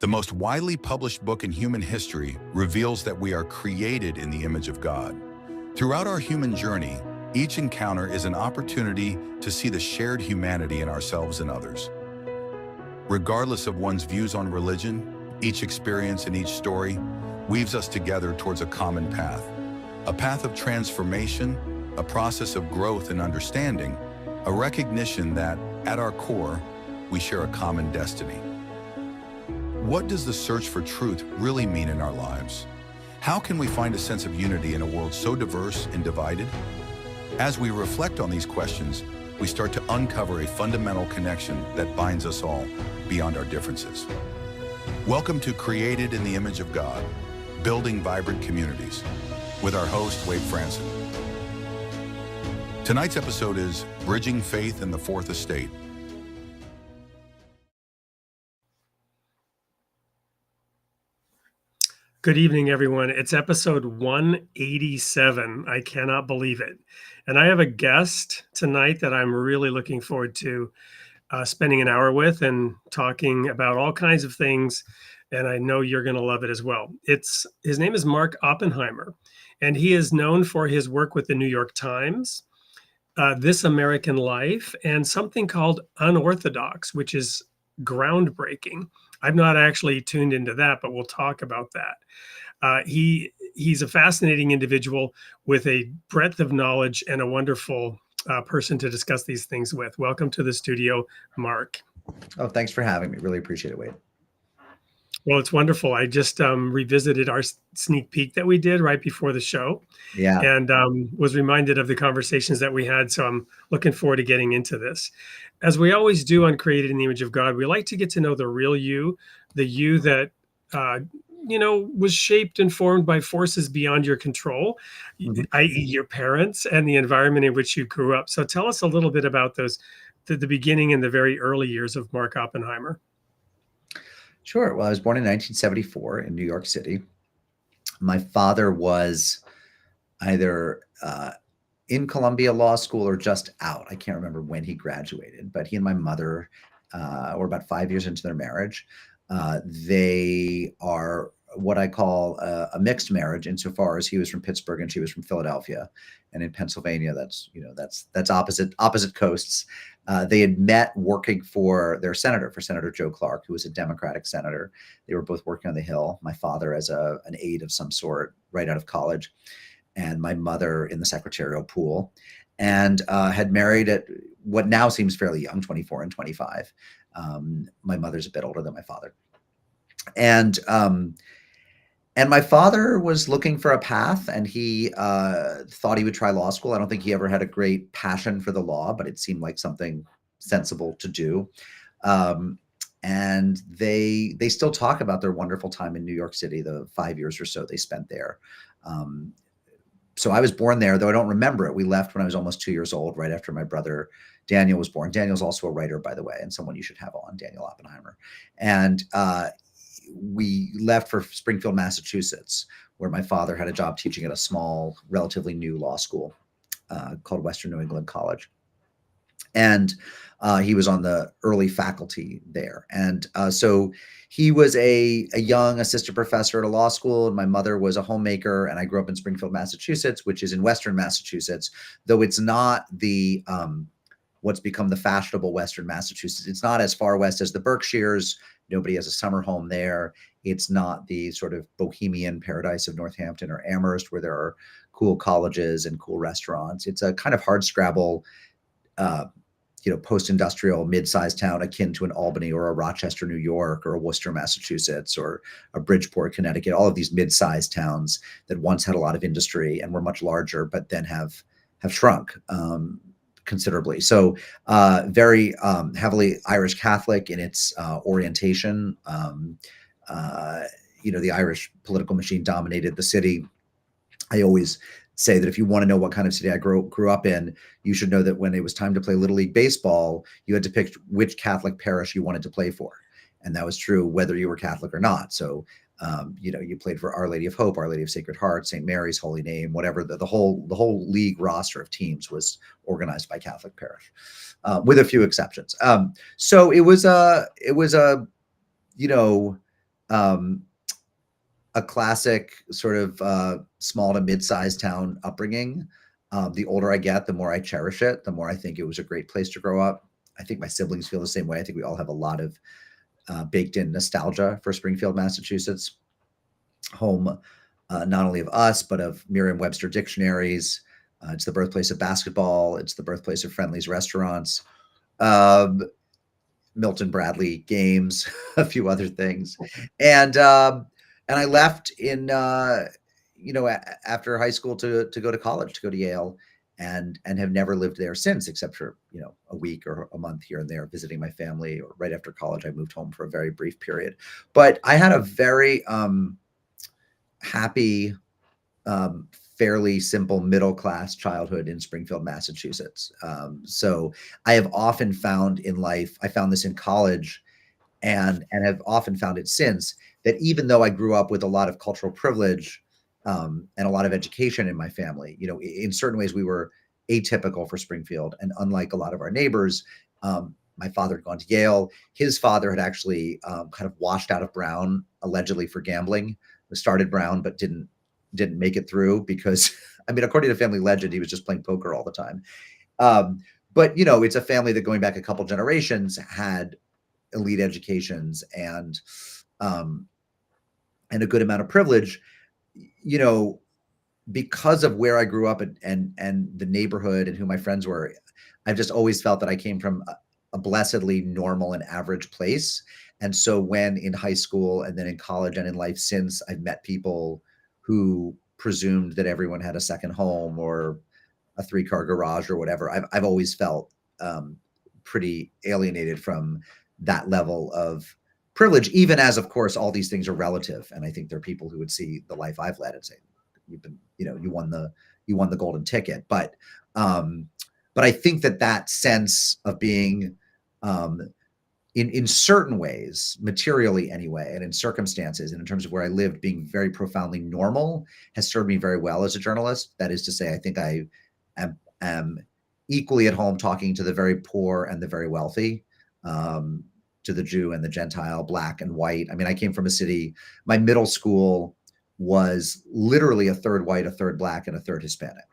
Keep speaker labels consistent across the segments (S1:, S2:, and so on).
S1: The most widely published book in human history reveals that we are created in the image of God. Throughout our human journey, each encounter is an opportunity to see the shared humanity in ourselves and others. Regardless of one's views on religion, each experience and each story weaves us together towards a common path. A path of transformation, a process of growth and understanding, a recognition that, at our core, we share a common destiny. What does the search for truth really mean in our lives? How can we find a sense of unity in a world so diverse and divided? As we reflect on these questions, we start to uncover a fundamental connection that binds us all beyond our differences. Welcome to Created in the Image of God, Building Vibrant Communities, with our host, Wade Franson. Tonight's episode is Bridging Faith in the Fourth Estate.
S2: Good evening, everyone. It's episode 187. I cannot believe it. And I have a guest tonight that I'm really looking forward to spending an hour with and talking about all kinds of things. And I know you're going to love it as well. His name is Mark Oppenheimer, and he is known for his work with the New York Times, This American Life, and something called Unorthodox, which is groundbreaking. I've not actually tuned into that, but we'll talk about that. He's a fascinating individual with a breadth of knowledge and a wonderful person to discuss these things with. Welcome to the studio, Mark.
S3: Oh, thanks for having me. Really appreciate it, Wade.
S2: Well, it's wonderful. I just revisited our sneak peek that we did right before the show.
S3: Yeah.
S2: And was reminded of the conversations that we had. So I'm looking forward to getting into this. As we always do on Created in the Image of God, we like to get to know the real you, the you that, was shaped and formed by forces beyond your control, i.e. your parents and the environment in which you grew up. So tell us a little bit about the beginning and the very early years of Mark Oppenheimer.
S3: Sure. Well, I was born in 1974 in New York City. My father was either in Columbia Law School or just out. I can't remember when he graduated, but he and my mother were about 5 years into their marriage. They are what I call a mixed marriage, insofar as he was from Pittsburgh and she was from Philadelphia. And in Pennsylvania, that's opposite coasts. They had met working for Senator Joe Clark, who was a Democratic senator. They were both working on the Hill. My father as an aide of some sort right out of college, and my mother in the secretarial pool, and had married at what now seems fairly young, 24 and 25. My mother's a bit older than my father. And my father was looking for a path, and he thought he would try law school. I don't think he ever had a great passion for the law, but it seemed like something sensible to do. And they still talk about their wonderful time in New York City, the 5 years or so they spent there. So I was born there, though I don't remember it. We left when I was almost 2 years old, right after my brother Daniel was born. Daniel's also a writer, by the way, and someone you should have on, Daniel Oppenheimer. And we left for Springfield, Massachusetts, where my father had a job teaching at a small, relatively new law school called Western New England College. And he was on the early faculty there. And so he was a young assistant professor at a law school, and my mother was a homemaker, and I grew up in Springfield, Massachusetts, which is in Western Massachusetts, though it's not the what's become the fashionable Western Massachusetts. It's not as far west as the Berkshires. Nobody has a summer home there. It's not the sort of bohemian paradise of Northampton or Amherst, where there are cool colleges and cool restaurants. It's a kind of hardscrabble, post-industrial mid-sized town akin to an Albany or a Rochester, New York, or a Worcester, Massachusetts, or a Bridgeport, Connecticut. All of these mid-sized towns that once had a lot of industry and were much larger, but then have shrunk considerably. So very heavily Irish Catholic in its orientation. The Irish political machine dominated the city. I always say that if you want to know what kind of city I grew up in, you should know that when it was time to play Little League Baseball, you had to pick which Catholic parish you wanted to play for. And that was true whether you were Catholic or not. So you played for Our Lady of Hope, Our Lady of Sacred Heart, St. Mary's Holy Name, whatever. The whole league roster of teams was organized by Catholic parish, with a few exceptions. So it was a um, a classic sort of small to mid-sized town upbringing. The older I get, the more I cherish it, the more I think it was a great place to grow up. I think my siblings feel the same way. I think we all have a lot of baked in nostalgia for Springfield, Massachusetts, home not only of us, but of Merriam-Webster dictionaries. It's the birthplace of basketball. It's the birthplace of Friendly's restaurants, Milton Bradley games, a few other things. And I left in, after high school to go to college, to go to Yale, and have never lived there since, except for, a week or a month here and there visiting my family. Or right after college, I moved home for a very brief period. But I had a very happy, fairly simple middle-class childhood in Springfield, Massachusetts. So I have often found in life, I found this in college and have often found it since, that even though I grew up with a lot of cultural privilege and a lot of education in my family, in certain ways we were atypical for Springfield. And unlike a lot of our neighbors, my father had gone to Yale. His father had actually kind of washed out of Brown, allegedly for gambling. Started Brown, but didn't make it through because, according to family legend, he was just playing poker all the time. But, it's a family that going back a couple generations had elite educations and a good amount of privilege, because of where I grew up and the neighborhood and who my friends were. I've just always felt that I came from a blessedly normal and average place. And so when in high school and then in college and in life since, I've met people who presumed that everyone had a second home or a 3-car garage or whatever. I've always felt pretty alienated from that level of privilege, even as, of course, all these things are relative. And I think there are people who would see the life I've led and say, you've been, you won the golden ticket. But I think that sense of being in certain ways, materially anyway, and in circumstances, and in terms of where I lived, being very profoundly normal has served me very well as a journalist. That is to say, I think I am equally at home talking to the very poor and the very wealthy, to the Jew and the Gentile, black and white. I came from a city, my middle school was literally a third white, a third black, and a third Hispanic.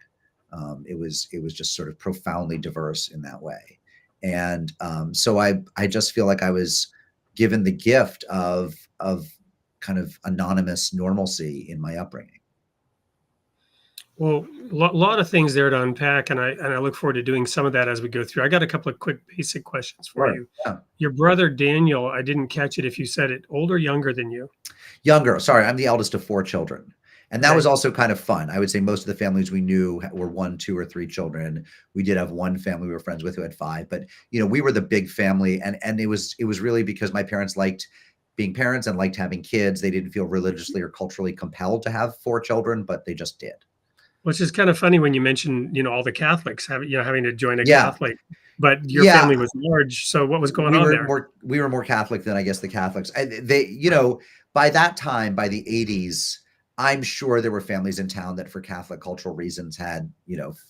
S3: It was just sort of profoundly diverse in that way. And so I just feel like I was given the gift of kind of anonymous normalcy in my upbringing.
S2: Well, a lot of things there to unpack, and I look forward to doing some of that as we go through. I got a couple of quick basic questions for you.
S3: Yeah.
S2: Your brother Daniel, I didn't catch it if you said it, older, younger than you?
S3: Younger. Sorry, I'm the eldest of 4 children. And that was also kind of fun. I would say most of the families we knew were 1, 2, or 3 children. We did have one family we were friends with who had 5, but we were the big family, and it was really because my parents liked being parents and liked having kids. They didn't feel religiously or culturally compelled to have 4 children, but they just did.
S2: Which is kind of funny when you mention, all the Catholics having to join a Catholic, but your family was large. So what was going on there?
S3: We were more Catholic than I guess the Catholics. By that time, by the 80s, I'm sure there were families in town that for Catholic cultural reasons had,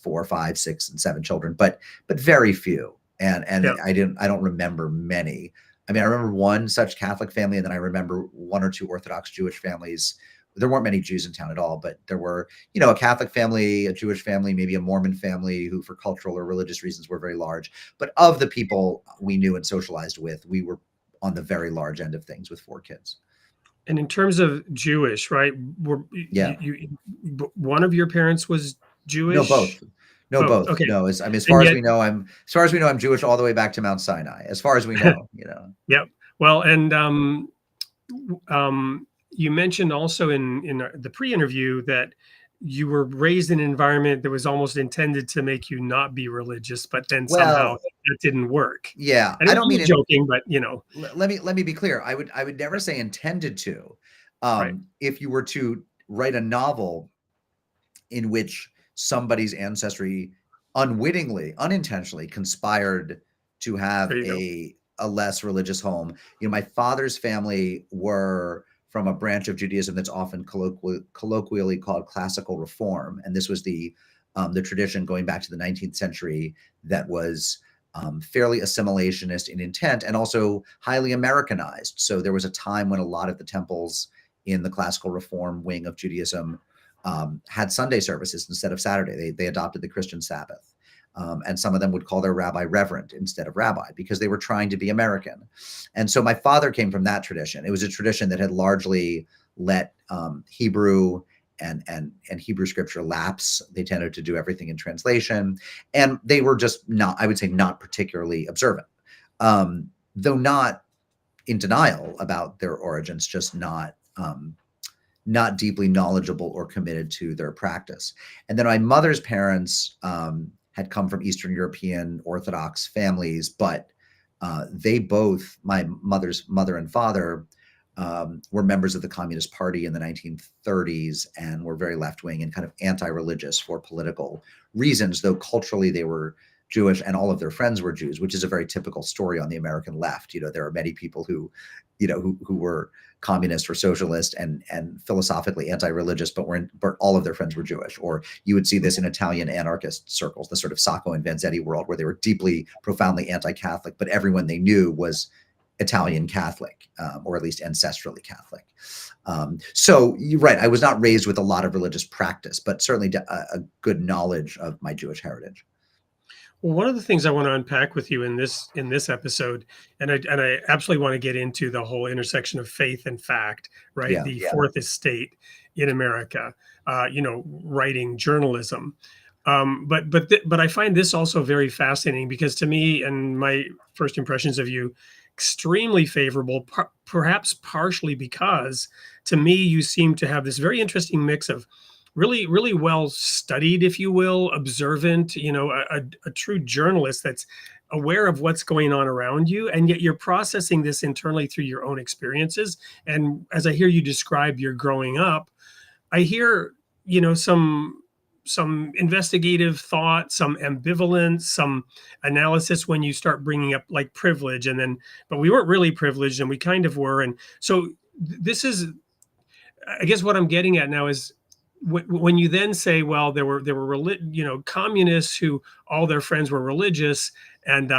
S3: 4, 5, 6, and 7 children, but very few. And I don't remember many. I remember one such Catholic family, and then I remember 1 or 2 Orthodox Jewish families. There weren't many Jews in town at all, but there were, a Catholic family, a Jewish family, maybe a Mormon family who for cultural or religious reasons were very large. But of the people we knew and socialized with, we were on the very large end of things with 4 kids.
S2: And in terms of Jewish, right? One of your parents was Jewish?
S3: No, both. No, both.
S2: Okay.
S3: No, as far as we know, I'm Jewish all the way back to Mount Sinai. As far as we know,
S2: Yep. Well, and you mentioned also in the pre-interview that you were raised in an environment that was almost intended to make you not be religious, but then somehow that didn't work.
S3: Yeah,
S2: I don't mean joking, but
S3: Let me be clear. I would never say intended to.
S2: Right.
S3: If you were to write a novel in which somebody's ancestry unwittingly, unintentionally conspired to have a less religious home. My father's family were from a branch of Judaism that's often colloquially called classical reform. And this was the tradition going back to the 19th century that was fairly assimilationist in intent, and also highly Americanized. So there was a time when a lot of the temples in the classical reform wing of Judaism had Sunday services instead of Saturday. They adopted the Christian Sabbath. And some of them would call their rabbi reverend instead of rabbi, because they were trying to be American. And so my father came from that tradition. It was a tradition that had largely let Hebrew and Hebrew scripture lapse. They tended to do everything in translation, and they were just not, I would say, not particularly observant, though not in denial about their origins, just not deeply knowledgeable or committed to their practice. And then my mother's parents had come from Eastern European Orthodox families, but they both, my mother's mother and father, were members of the Communist Party in the 1930s and were very left-wing and kind of anti-religious for political reasons, though culturally they were Jewish and all of their friends were Jews, which is a very typical story on the American left. You know, there are many people who were communist or socialist and philosophically anti-religious, but all of their friends were Jewish. Or you would see this in Italian anarchist circles, the sort of Sacco and Vanzetti world, where they were deeply, profoundly anti-Catholic, but everyone they knew was Italian Catholic, or at least ancestrally Catholic. So you're right, I was not raised with a lot of religious practice, but certainly a good knowledge of my Jewish heritage.
S2: Well, one of the things I want to unpack with you in this episode, and I absolutely want to get into the whole intersection of faith and fact, right?
S3: Yeah,
S2: the fourth estate in America, writing journalism. But I find this also very fascinating, because to me, and my first impressions of you, extremely favorable, perhaps partially because to me you seem to have this very interesting mix of really, really well studied, if you will, observant, a true journalist that's aware of what's going on around you, and yet you're processing this internally through your own experiences. And as I hear you describe your growing up, I hear, some investigative thought, some ambivalence, some analysis when you start bringing up like privilege, but we weren't really privileged and we kind of were. And so this is, I guess what I'm getting at now is, when you then say, well, there were communists who all their friends were religious, and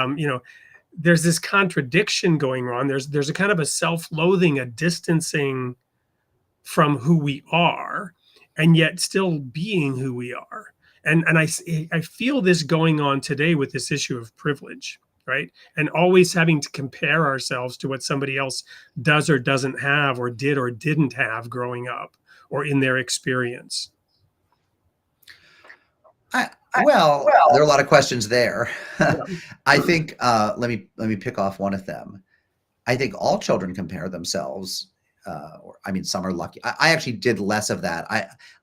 S2: there's this contradiction going on. There's a kind of a self-loathing, a distancing from who we are, and yet still being who we are. And I feel this going on today with this issue of privilege, right? And always having to compare ourselves to what somebody else does or doesn't have, or did or didn't have growing up, or in their experience.
S3: Well, there are a lot of questions there.
S2: Yeah.
S3: I think let me pick off one of them. I think all children compare themselves. Some are lucky. I actually did less of that.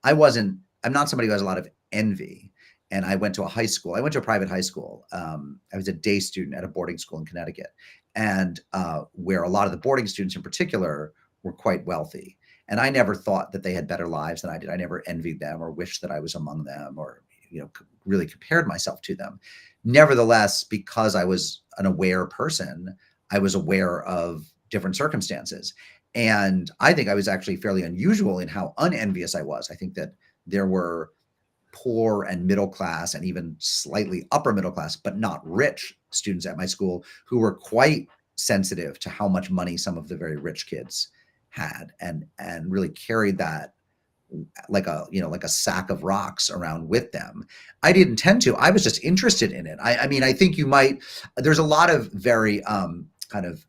S3: I'm not somebody who has a lot of envy. And I went to a high school. I went to a private high school. I was a day student at a boarding school in Connecticut, and where a lot of the boarding students in particular were quite wealthy. And I never thought that they had better lives than I did. I never envied them or wished that I was among them, or really compared myself to them. Nevertheless, because I was an aware person, I was aware of different circumstances. And I think I was actually fairly unusual in how unenvious I was. I think that there were poor and middle class and even slightly upper middle class, but not rich students at my school who were quite sensitive to how much money some of the very rich kids had, and really carried that like a sack of rocks around with them. I didn't tend to. I was just interested in it. I think there's a lot of very kind of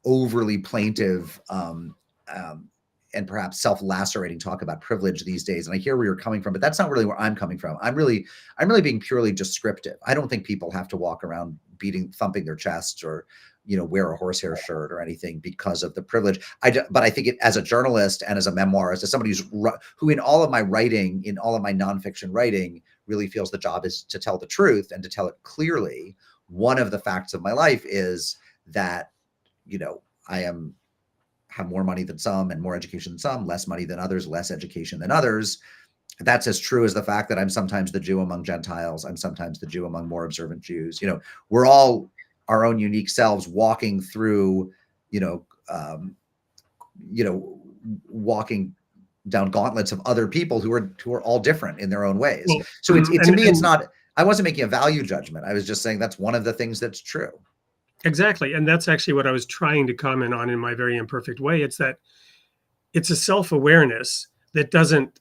S3: overly plaintive and perhaps self-lacerating talk about privilege these days. And I hear where you're coming from, but that's not really where I'm coming from. I'm really being purely descriptive. I don't think people have to walk around thumping their chests or, wear a horsehair shirt or anything because of the privilege. But I think as a journalist and as a memoirist, as somebody who in all of my writing, in all of my nonfiction writing, really feels the job is to tell the truth and to tell it clearly. One of the facts of my life is that, I have more money than some and more education than some, less money than others, less education than others. That's as true as the fact that I'm sometimes the Jew among Gentiles. I'm sometimes the Jew among more observant Jews. We're all our own unique selves walking through, walking down gauntlets of other people who are all different in their own ways.
S2: Well,
S3: so to me, it's not, I wasn't making a value judgment. I was just saying that's one of the things that's true.
S2: Exactly. And that's actually what I was trying to comment on in my very imperfect way. It's that it's a self-awareness that doesn't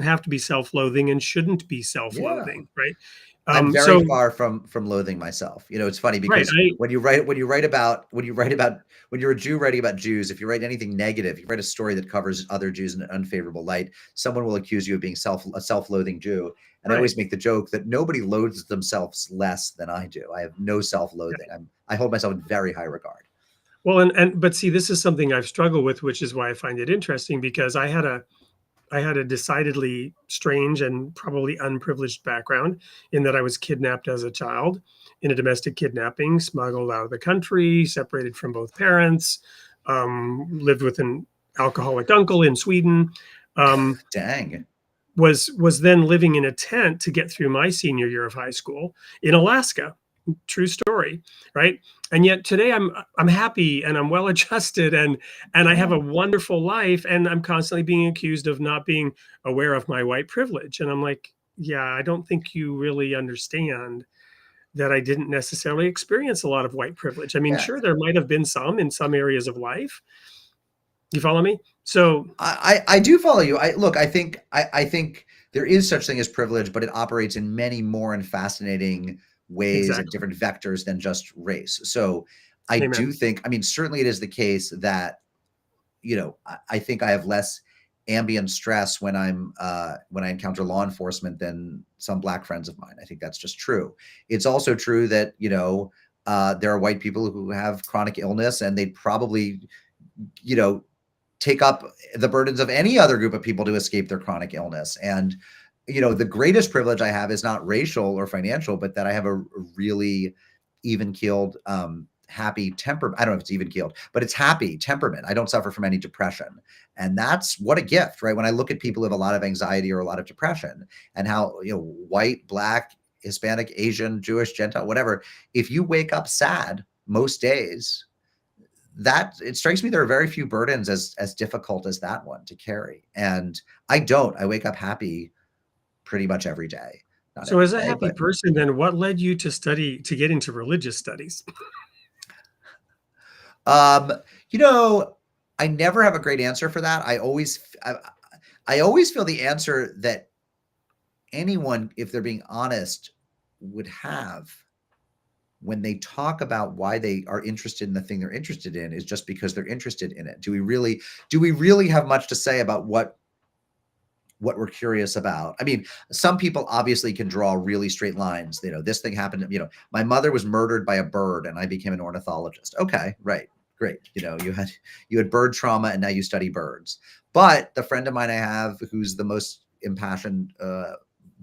S2: have to be self-loathing and shouldn't be
S3: Yeah.
S2: self-loathing, right?
S3: I'm very
S2: So
S3: far from loathing myself. You know, it's funny
S2: right,
S3: because when you're a Jew writing about Jews, if you write anything negative, you write a story that covers other Jews in an unfavorable light, someone will accuse you of being a self-loathing Jew. And I
S2: right.
S3: always make the joke that nobody loathes themselves less than I do. I have no self-loathing. I hold myself in very high regard.
S2: Well, but see, this is something I've struggled with, which is why I find it interesting, because I had a decidedly strange and probably unprivileged background in that I was kidnapped as a child in a domestic kidnapping, smuggled out of the country, separated from both parents, lived with an alcoholic uncle in Sweden.
S3: Dang.
S2: Was then living in a tent to get through my senior year of high school in Alaska. True story, right? And yet today I'm happy and I'm well adjusted and I have a wonderful life, and I'm constantly being accused of not being aware of my white privilege. And I'm like, yeah, I don't think you really understand that I didn't necessarily experience a lot of white privilege. I mean,
S3: Yeah.
S2: sure, there might have been some in some areas of life. You follow me? So
S3: I do follow you. I think there is such thing as privilege, but it operates in many more and fascinating ways and
S2: exactly.
S3: different vectors than just race. So I
S2: Amen.
S3: do think, I mean, certainly it is the case that, you know, I think I have less ambient stress when I encounter law enforcement than some Black friends of mine. I think that's just true. It's also true that, you know, there are white people who have chronic illness and they'd probably, you know, take up the burdens of any other group of people to escape their chronic illness. And, you know, the greatest privilege I have is not racial or financial, but that I have a really even keeled, happy temper. I don't know if it's even keeled, but it's happy temperament. I don't suffer from any depression. And that's what a gift, right? When I look at people who have a lot of anxiety or a lot of depression and how, you know, white, Black, Hispanic, Asian, Jewish, Gentile, whatever, if you wake up sad most days, that it strikes me there are very few burdens as difficult as that one to carry. And I wake up happy pretty much every day. Not
S2: So
S3: every
S2: as a
S3: day,
S2: happy
S3: but
S2: person, then what led you to get into religious studies?
S3: um, you know, I never have a great answer for that. I always feel the answer that anyone, if they're being honest, would have when they talk about why they are interested in the thing they're interested in is just because they're interested in it. Do we really have much to say about what we're curious about? I mean, some people obviously can draw really straight lines. You know, this thing happened, you know, my mother was murdered by a bird and I became an ornithologist. Okay, right. Great. You know, you had bird trauma and now you study birds. But the friend of mine I have who's the most impassioned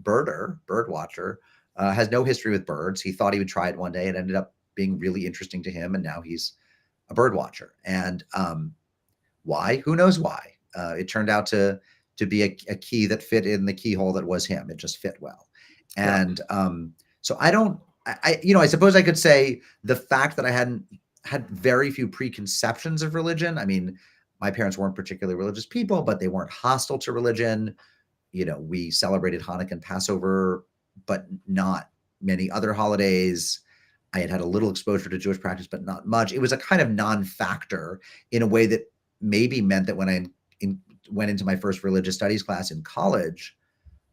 S3: bird watcher, has no history with birds. He thought he would try it one day. It ended up being really interesting to him, and now he's a bird watcher. And why? Who knows why? It turned out to be a key that fit in the keyhole that was him. It just fit well.
S2: Yeah.
S3: And so I suppose I could say the fact that I hadn't had very few preconceptions of religion. I mean, my parents weren't particularly religious people, but they weren't hostile to religion. You know, we celebrated Hanukkah and Passover, but not many other holidays. I had a little exposure to Jewish practice, but not much. It was a kind of non-factor in a way that maybe meant that when I went into my first religious studies class in college,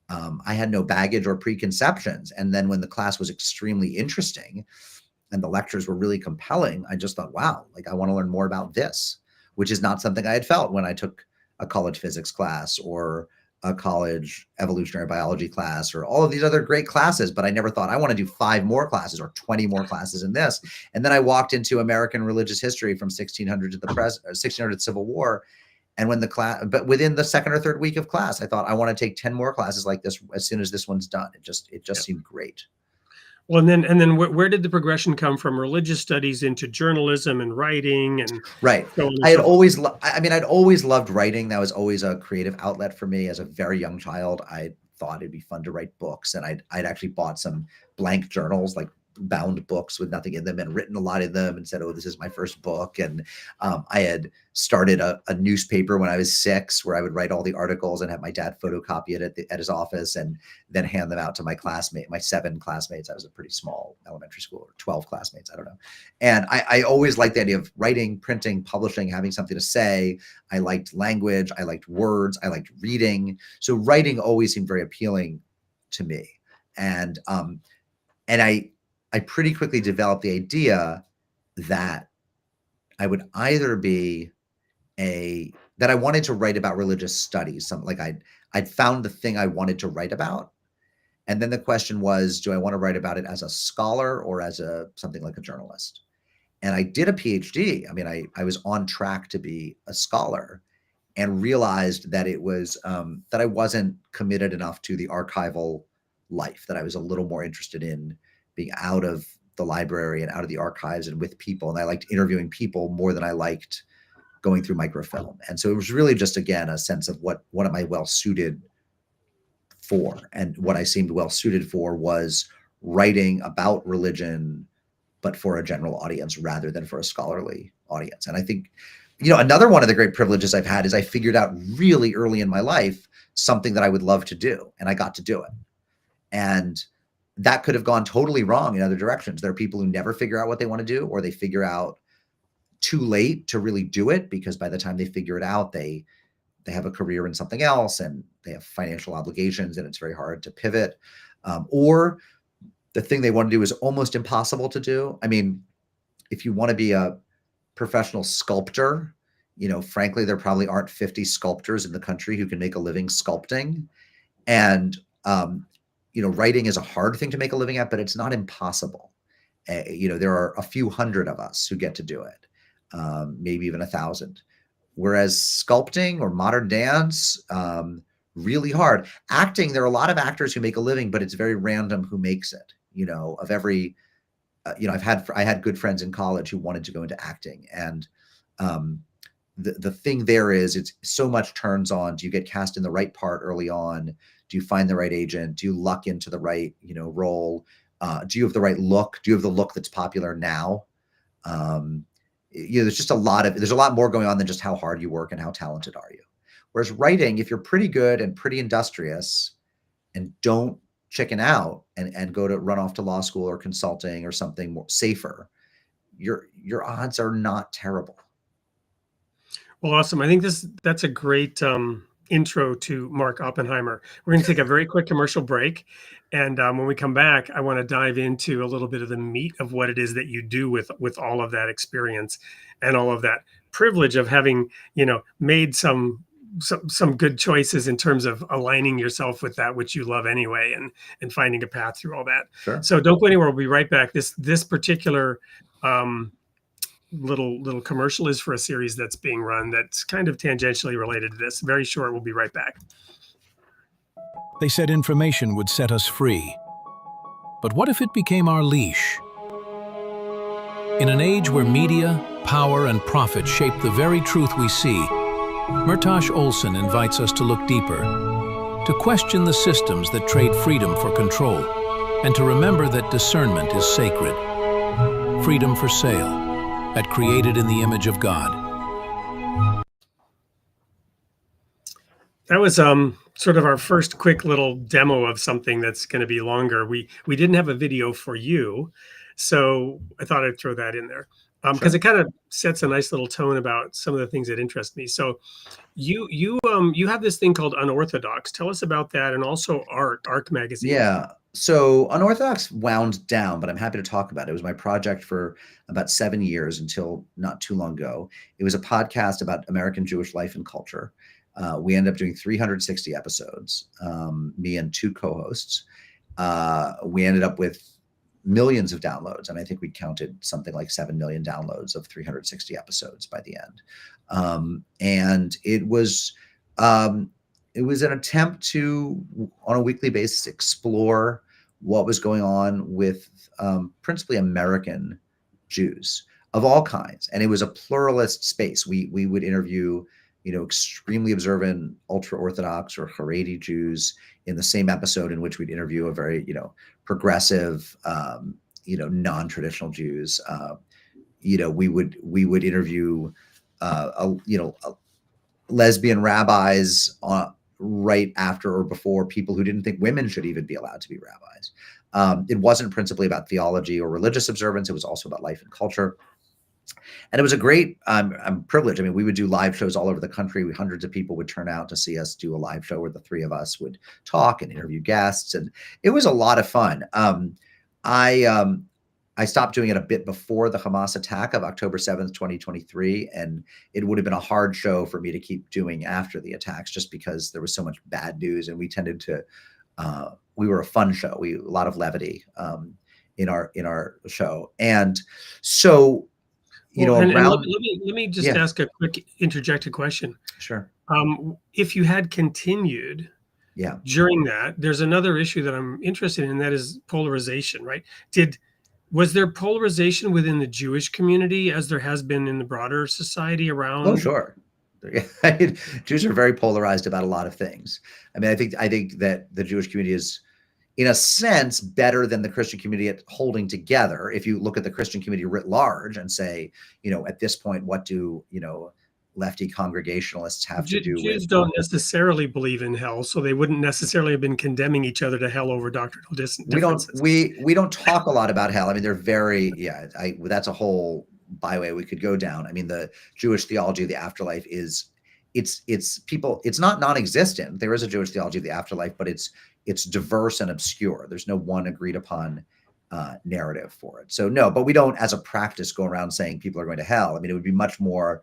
S3: I had no baggage or preconceptions. And then when the class was extremely interesting and the lectures were really compelling, I just thought, wow, like I want to learn more about this, which is not something I had felt when I took a college physics class or a college evolutionary biology class or all of these other great classes. But I never thought I want to do 5 more classes or 20 more classes in this. And then I walked into American religious history from 1600 to the 1600 Civil War. And when but within the second or third week of class, I thought I want to take 10 more classes like this as soon as this one's done. It just seemed great.
S2: Well, and then where did the progression come from religious studies into journalism and writing and
S3: right?
S2: So
S3: I had always, I'd always loved writing. That was always a creative outlet for me as a very young child. I thought it'd be fun to write books, and I'd actually bought some blank journals, like bound books with nothing in them and written a lot in them and said, oh, this is my first book. And I had started a newspaper when I was 6 where I would write all the articles and have my dad photocopy it at his office and then hand them out to my 7 classmates. I was a pretty small elementary school, or 12 classmates, I don't know. And I always liked the idea of writing, printing, publishing, having something to say. I liked language. I liked words. I liked reading. So writing always seemed very appealing to me. And I pretty quickly developed the idea that I would either be that I wanted to write about religious studies. Something like I'd found the thing I wanted to write about. And then the question was, do I want to write about it as a scholar or as something like a journalist? And I did a PhD. I mean, I was on track to be a scholar and realized that it was, that I wasn't committed enough to the archival life, that I was a little more interested in being out of the library and out of the archives and with people. And I liked interviewing people more than I liked going through microfilm. And so it was really just, again, a sense of what am I well suited for? And what I seemed well suited for was writing about religion, but for a general audience rather than for a scholarly audience. And I think, another one of the great privileges I've had is I figured out really early in my life something that I would love to do, and I got to do it. And that could have gone totally wrong in other directions. There are people who never figure out what they want to do, or they figure out too late to really do it, because by the time they figure it out, they have a career in something else and they have financial obligations and it's very hard to pivot. Or the thing they want to do is almost impossible to do. I mean, if you want to be a professional sculptor, frankly, there probably aren't 50 sculptors in the country who can make a living sculpting. And, writing is a hard thing to make a living at, but it's not impossible. There are a few hundred of us who get to do it, maybe even 1,000. Whereas sculpting or modern dance, really hard. Acting, there are a lot of actors who make a living, but it's very random who makes it. Of every, I had good friends in college who wanted to go into acting, and the thing there is, it's so much turns on. Do you get cast in the right part early on? Do you find the right agent? Do you luck into the right, role? Do you have the right look? Do you have the look that's popular now? There's a lot more going on than just how hard you work and how talented are you. Whereas writing, if you're pretty good and pretty industrious and don't chicken out and go to run off to law school or consulting or something more safer, your odds are not terrible.
S2: Well, awesome. I think that's a great intro to Mark Oppenheimer. We're going to take a very quick commercial break. And when we come back, I want to dive into a little bit of the meat of what it is that you do with all of that experience and all of that privilege of having, made some good choices in terms of aligning yourself with that which you love anyway, and finding a path through all that.
S3: Sure.
S2: So don't go anywhere. We'll be right back. This particular little commercial is for a series that's being run that's kind of tangentially related to this. Very short. We'll be right back.
S4: They said information would set us free. But what if it became our leash? In an age where media, power, and profit shape the very truth we see, Murtash Olson invites us to look deeper, to question the systems that trade freedom for control, and to remember that discernment is sacred. Freedom for sale, at Created in the Image of God.
S2: That was sort of our first quick little demo of something that's going to be longer. We didn't have a video for you, so I thought I'd throw that in there because it kind of sets a nice little tone about some of the things that interest me. So you have this thing called Unorthodox. Tell us about that, and also Arc magazine.
S3: Yeah. So Unorthodox wound down, but I'm happy to talk about it. It was my project for about 7 years until not too long ago. It was a podcast about American Jewish life and culture. We ended up doing 360 episodes, me and 2 co-hosts. We ended up with millions of downloads, and I think we counted something like 7 million downloads of 360 episodes by the end. And it was an attempt to, on a weekly basis, explore what was going on with principally American Jews of all kinds. And it was a pluralist space. We would interview, extremely observant, ultra-Orthodox or Haredi Jews in the same episode in which we'd interview a very, progressive, non-traditional Jews. We would interview, lesbian rabbis right after or before people who didn't think women should even be allowed to be rabbis. It wasn't principally about theology or religious observance. It was also about life and culture. And it was a great, I'm privileged. I mean, we would do live shows all over the country. Hundreds of people would turn out to see us do a live show where the three of us would talk and interview guests. And it was a lot of fun. I stopped doing it a bit before the Hamas attack of October 7th, 2023. And it would have been a hard show for me to keep doing after the attacks, just because there was so much bad news. And we tended to, we were a fun show. A lot of levity in our show. And so,
S2: let me just ask a quick interjected question.
S3: Sure.
S2: If you had continued during that, there's another issue that I'm interested in, and that is polarization, right? Was there polarization within the Jewish community as there has been in the broader society around?
S3: Oh, sure. Jews are very polarized about a lot of things. I mean, I think that the Jewish community is, in a sense, better than the Christian community at holding together. If you look at the Christian community writ large and say, at this point, what do, lefty Congregationalists have to do with?
S2: Jews don't necessarily believe in hell, so they wouldn't necessarily have been condemning each other to hell over doctrinal differences.
S3: We don't talk a lot about hell. I mean, they're very, that's a whole byway we could go down. I mean, the Jewish theology of the afterlife is, it's not non-existent. There is a Jewish theology of the afterlife, but it's diverse and obscure. There's no one agreed upon narrative for it. So no, but we don't, as a practice, go around saying people are going to hell. I mean, it would be much more,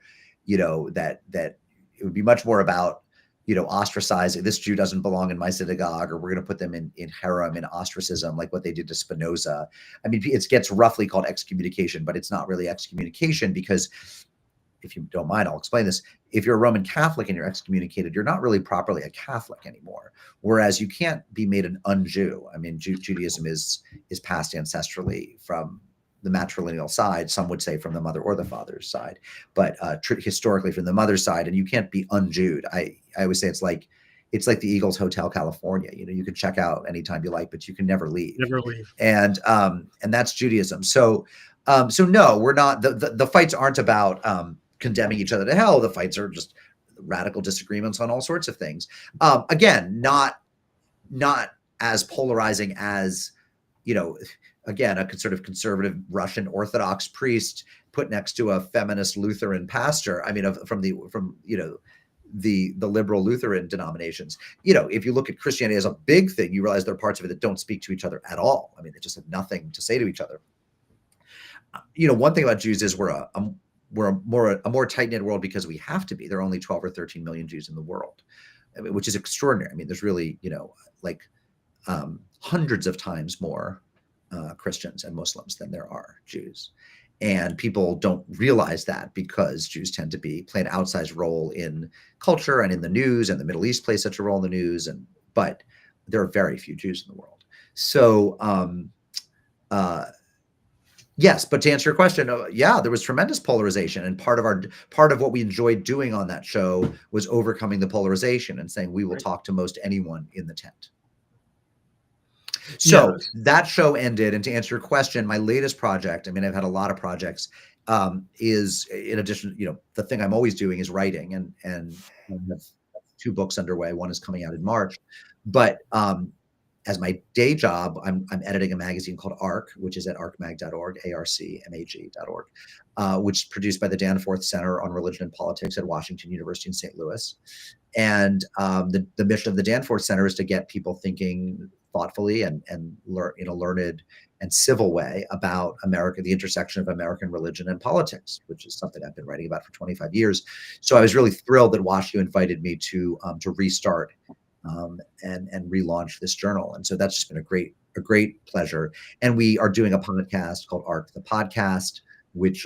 S3: that it would be much more about, ostracizing, this Jew doesn't belong in my synagogue, or we're going to put them in harem, in ostracism, like what they did to Spinoza. I mean, it gets roughly called excommunication, but it's not really excommunication, because if you don't mind, I'll explain this. If you're a Roman Catholic and you're excommunicated, you're not really properly a Catholic anymore. Whereas you can't be made an un-Jew. I mean, Judaism is passed ancestrally from the matrilineal side. Some would say from the mother or the father's side, but historically from the mother's side. And you can't be un-Jewed. I always say it's like the Eagles Hotel California. You can check out anytime you like, but you can never leave.
S2: Never leave.
S3: And that's Judaism. So no, we're not. The fights aren't about condemning each other to hell. The fights are just radical disagreements on all sorts of things. Again, not as polarizing as, again, a sort of conservative Russian Orthodox priest put next to a feminist Lutheran pastor. I mean, from the liberal Lutheran denominations. If you look at Christianity as a big thing, you realize there are parts of it that don't speak to each other at all. I mean, they just have nothing to say to each other. One thing about Jews is we're a more tight-knit world because we have to be. There are only 12 or 13 million Jews in the world, which is extraordinary. I mean, there's really, hundreds of times more Christians and Muslims than there are Jews. And people don't realize that because Jews tend to play an outsized role in culture and in the news, and the Middle East plays such a role in the news. But there are very few Jews in the world. So, yes, but to answer your question, there was tremendous polarization, and part of what we enjoyed doing on that show was overcoming the polarization and saying we will talk to most anyone in the tent. So that show ended, and to answer your question, my latest project, I mean, I've had a lot of projects, is, in addition, the thing I'm always doing is writing, and I have 2 books underway. One is coming out in March, but as my day job, I'm editing a magazine called ARC, which is at arcmag.org, arcmag.org, which is produced by the Danforth Center on Religion and Politics at Washington University in St. Louis. And the mission of the Danforth Center is to get people thinking thoughtfully and learn in a learned and civil way about America, the intersection of American religion and politics, which is something I've been writing about for 25 years. So I was really thrilled that WashU invited me to restart and relaunch this journal. And so that's just been a great pleasure. And we are doing a podcast called ARC the Podcast, which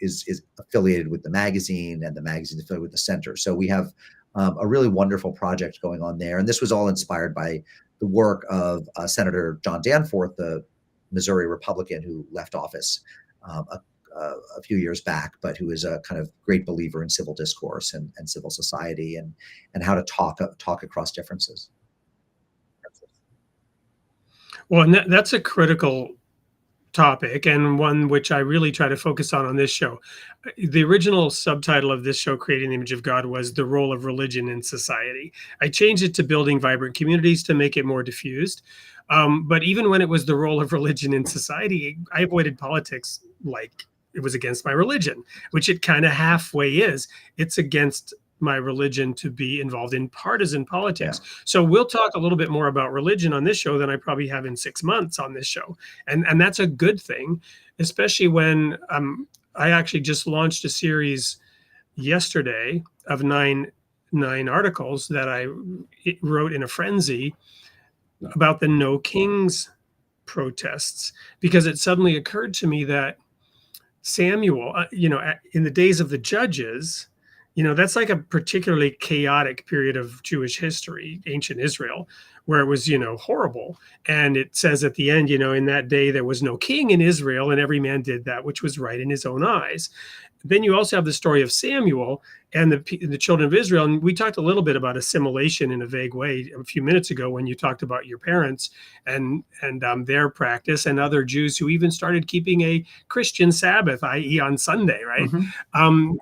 S3: is affiliated with the magazine, and the magazine is affiliated with the center. So we have a really wonderful project going on there. And this was all inspired by the work of Senator John Danforth, the Missouri Republican who left office a few years back, but who is a kind of great believer in civil discourse and civil society and how to talk across differences.
S2: Well, and that's a critical topic, and one which I really try to focus on this show. The original subtitle of this show, Creating the Image of God, was The Role of Religion in Society. I changed it to Building Vibrant Communities to make it more diffused. But even when it was the role of religion in society, I avoided politics like it was against my religion, which it kind of halfway is. It's against my religion to be involved in partisan politics. So we'll talk a little bit more about religion on this show than I probably have in 6 months on this show. And that's a good thing, especially when I actually just launched a series yesterday of nine articles that I wrote in a frenzy about the No Kings protests, because it suddenly occurred to me that Samuel, in the days of the judges, that's like a particularly chaotic period of Jewish history, ancient Israel, where it was, horrible. And it says at the end, in that day, there was no king in Israel, and every man did that which was right in his own eyes. Then you also have the story of Samuel and the children of Israel. And we talked a little bit about assimilation in a vague way a few minutes ago when you talked about your parents and their practice, and other Jews who even started keeping a Christian Sabbath, i.e. on Sunday, right? And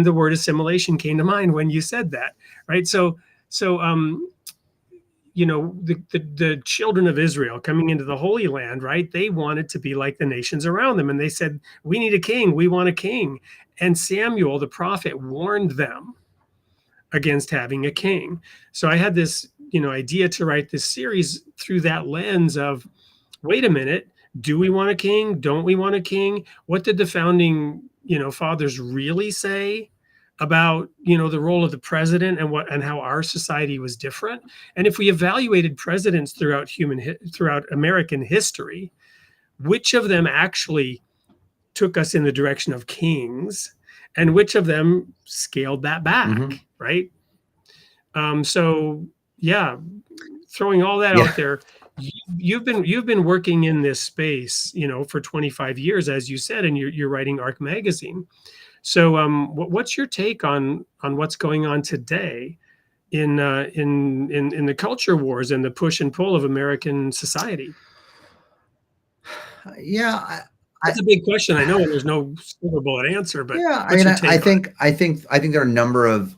S2: the word assimilation came to mind when you said that, right? The children of Israel coming into the Holy Land, right? They wanted to be like the nations around them. And they said, we need a king. We want a king. And Samuel, the prophet, warned them against having a king. So I had this, idea to write this series through that lens of, wait a minute, do we want a king? Don't we want a king? What did the founding, fathers really say about the role of the president and how our society was different? And if we evaluated presidents throughout American history, which of them actually took us in the direction of kings, and which of them scaled that back, right? Throwing all that out there, you've been working in this space, for 25 years, as you said, and you're writing Arc Magazine. So what's your take on what's going on today in the culture wars and the push and pull of American society? That's a big question, I know, and there's no silver bullet answer, but
S3: I think there are a number of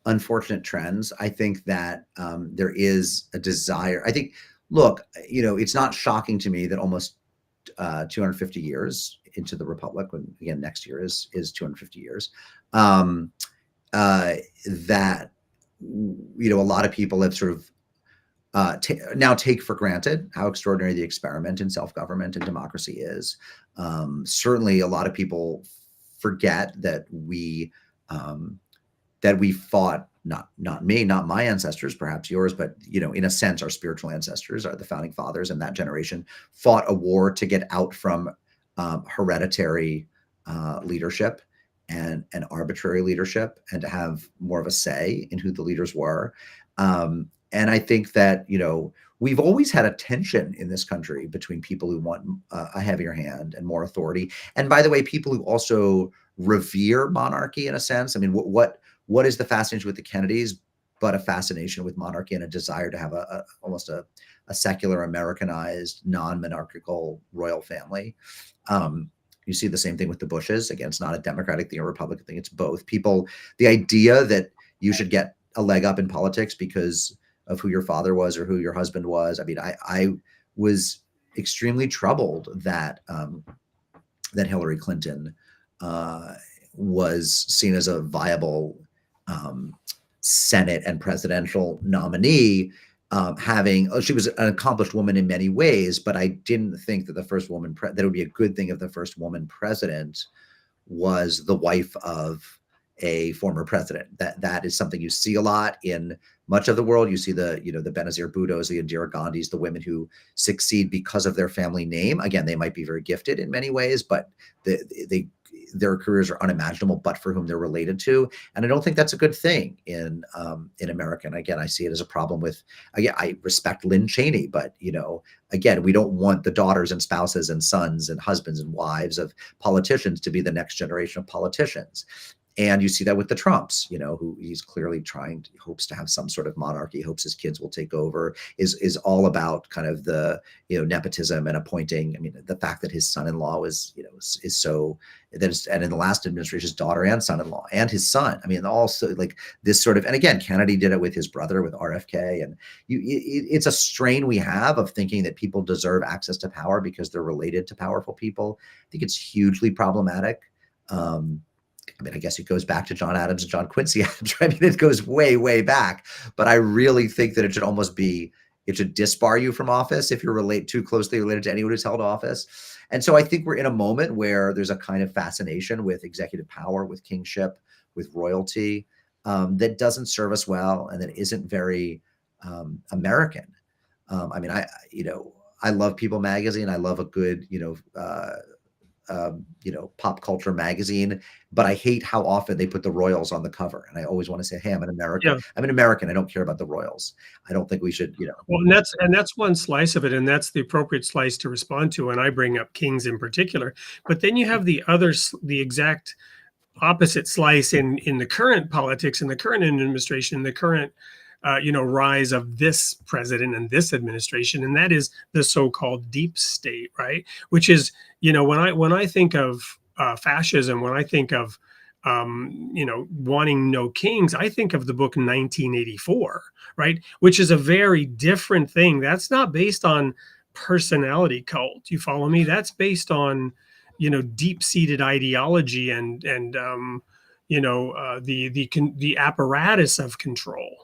S3: unfortunate trends. I think that there is a desire. I think, look, it's not shocking to me that almost 250 years into the Republic, when again next year is 250 years, that a lot of people have sort of now take for granted how extraordinary the experiment in self-government and democracy is. Certainly, a lot of people forget that we fought, not me, not my ancestors, perhaps yours, but in a sense, our spiritual ancestors, are the founding fathers, and that generation fought a war to get out from hereditary leadership and arbitrary leadership, and to have more of a say in who the leaders were. And I think that, we've always had a tension in this country between people who want a heavier hand and more authority. And by the way, people who also revere monarchy in a sense. I mean, what is the fascination with the Kennedys, but a fascination with monarchy and a desire to have almost a secular, Americanized, non-monarchical royal family. You see the same thing with the Bushes. Again, it's not a Democratic thing or Republican thing. It's both. People, the idea that you should get a leg up in politics because of who your father was or who your husband was. I mean, I was extremely troubled that that Hillary Clinton was seen as a viable Senate and presidential nominee, she was an accomplished woman in many ways, but I didn't think that the first woman, that it would be a good thing if the first woman president was the wife of a former president. That is something you see a lot in much of the world. You see the Benazir Bhuttos, the Indira Gandhis, the women who succeed because of their family name. Again, they might be very gifted in many ways, but their careers are unimaginable but for whom they're related to. And I don't think that's a good thing in America. And again, I see it as a problem with, again, I respect Lynn Cheney, but again, we don't want the daughters and spouses and sons and husbands and wives of politicians to be the next generation of politicians. And you see that with the Trumps, who he's clearly hopes to have some sort of monarchy, hopes his kids will take over, is all about kind of the, nepotism and appointing. I mean, the fact that his son-in-law is so, and in the last administration, his daughter and son-in-law and his son. I mean, also like this sort of, and again, Kennedy did it with his brother, with RFK. And it's a strain we have of thinking that people deserve access to power because they're related to powerful people. I think it's hugely problematic. I mean, I guess it goes back to John Adams and John Quincy Adams. I mean, it goes way, way back. But I really think that it should disbar you from office if you're too closely related to anyone who's held office. And so I think we're in a moment where there's a kind of fascination with executive power, with kingship, with royalty, that doesn't serve us well and that isn't very American. I mean, I love People magazine. I love a good, pop culture magazine, but I hate how often they put the royals on the cover. And I always want to say, hey, I'm an American.
S2: Yeah.
S3: I'm an American. I don't care about the royals. I don't think we should,
S2: Well, and that's one slice of it, and that's the appropriate slice to respond to. And I bring up kings in particular, but then you have the exact opposite slice in the current politics, in the current administration, the current rise of this president and this administration, and that is the so-called deep state, right? Which is, when I think of fascism, when I think of wanting no kings, I think of the book 1984, right? Which is a very different thing. That's not based on personality cult. You follow me? That's based on deep-seated ideology and the apparatus of control.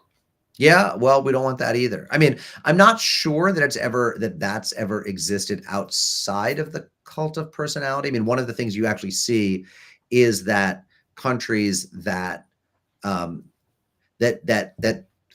S3: Yeah, well, we don't want that either. I mean, I'm not sure that that's ever existed outside of the cult of personality. I mean, one of the things you actually see is that countries that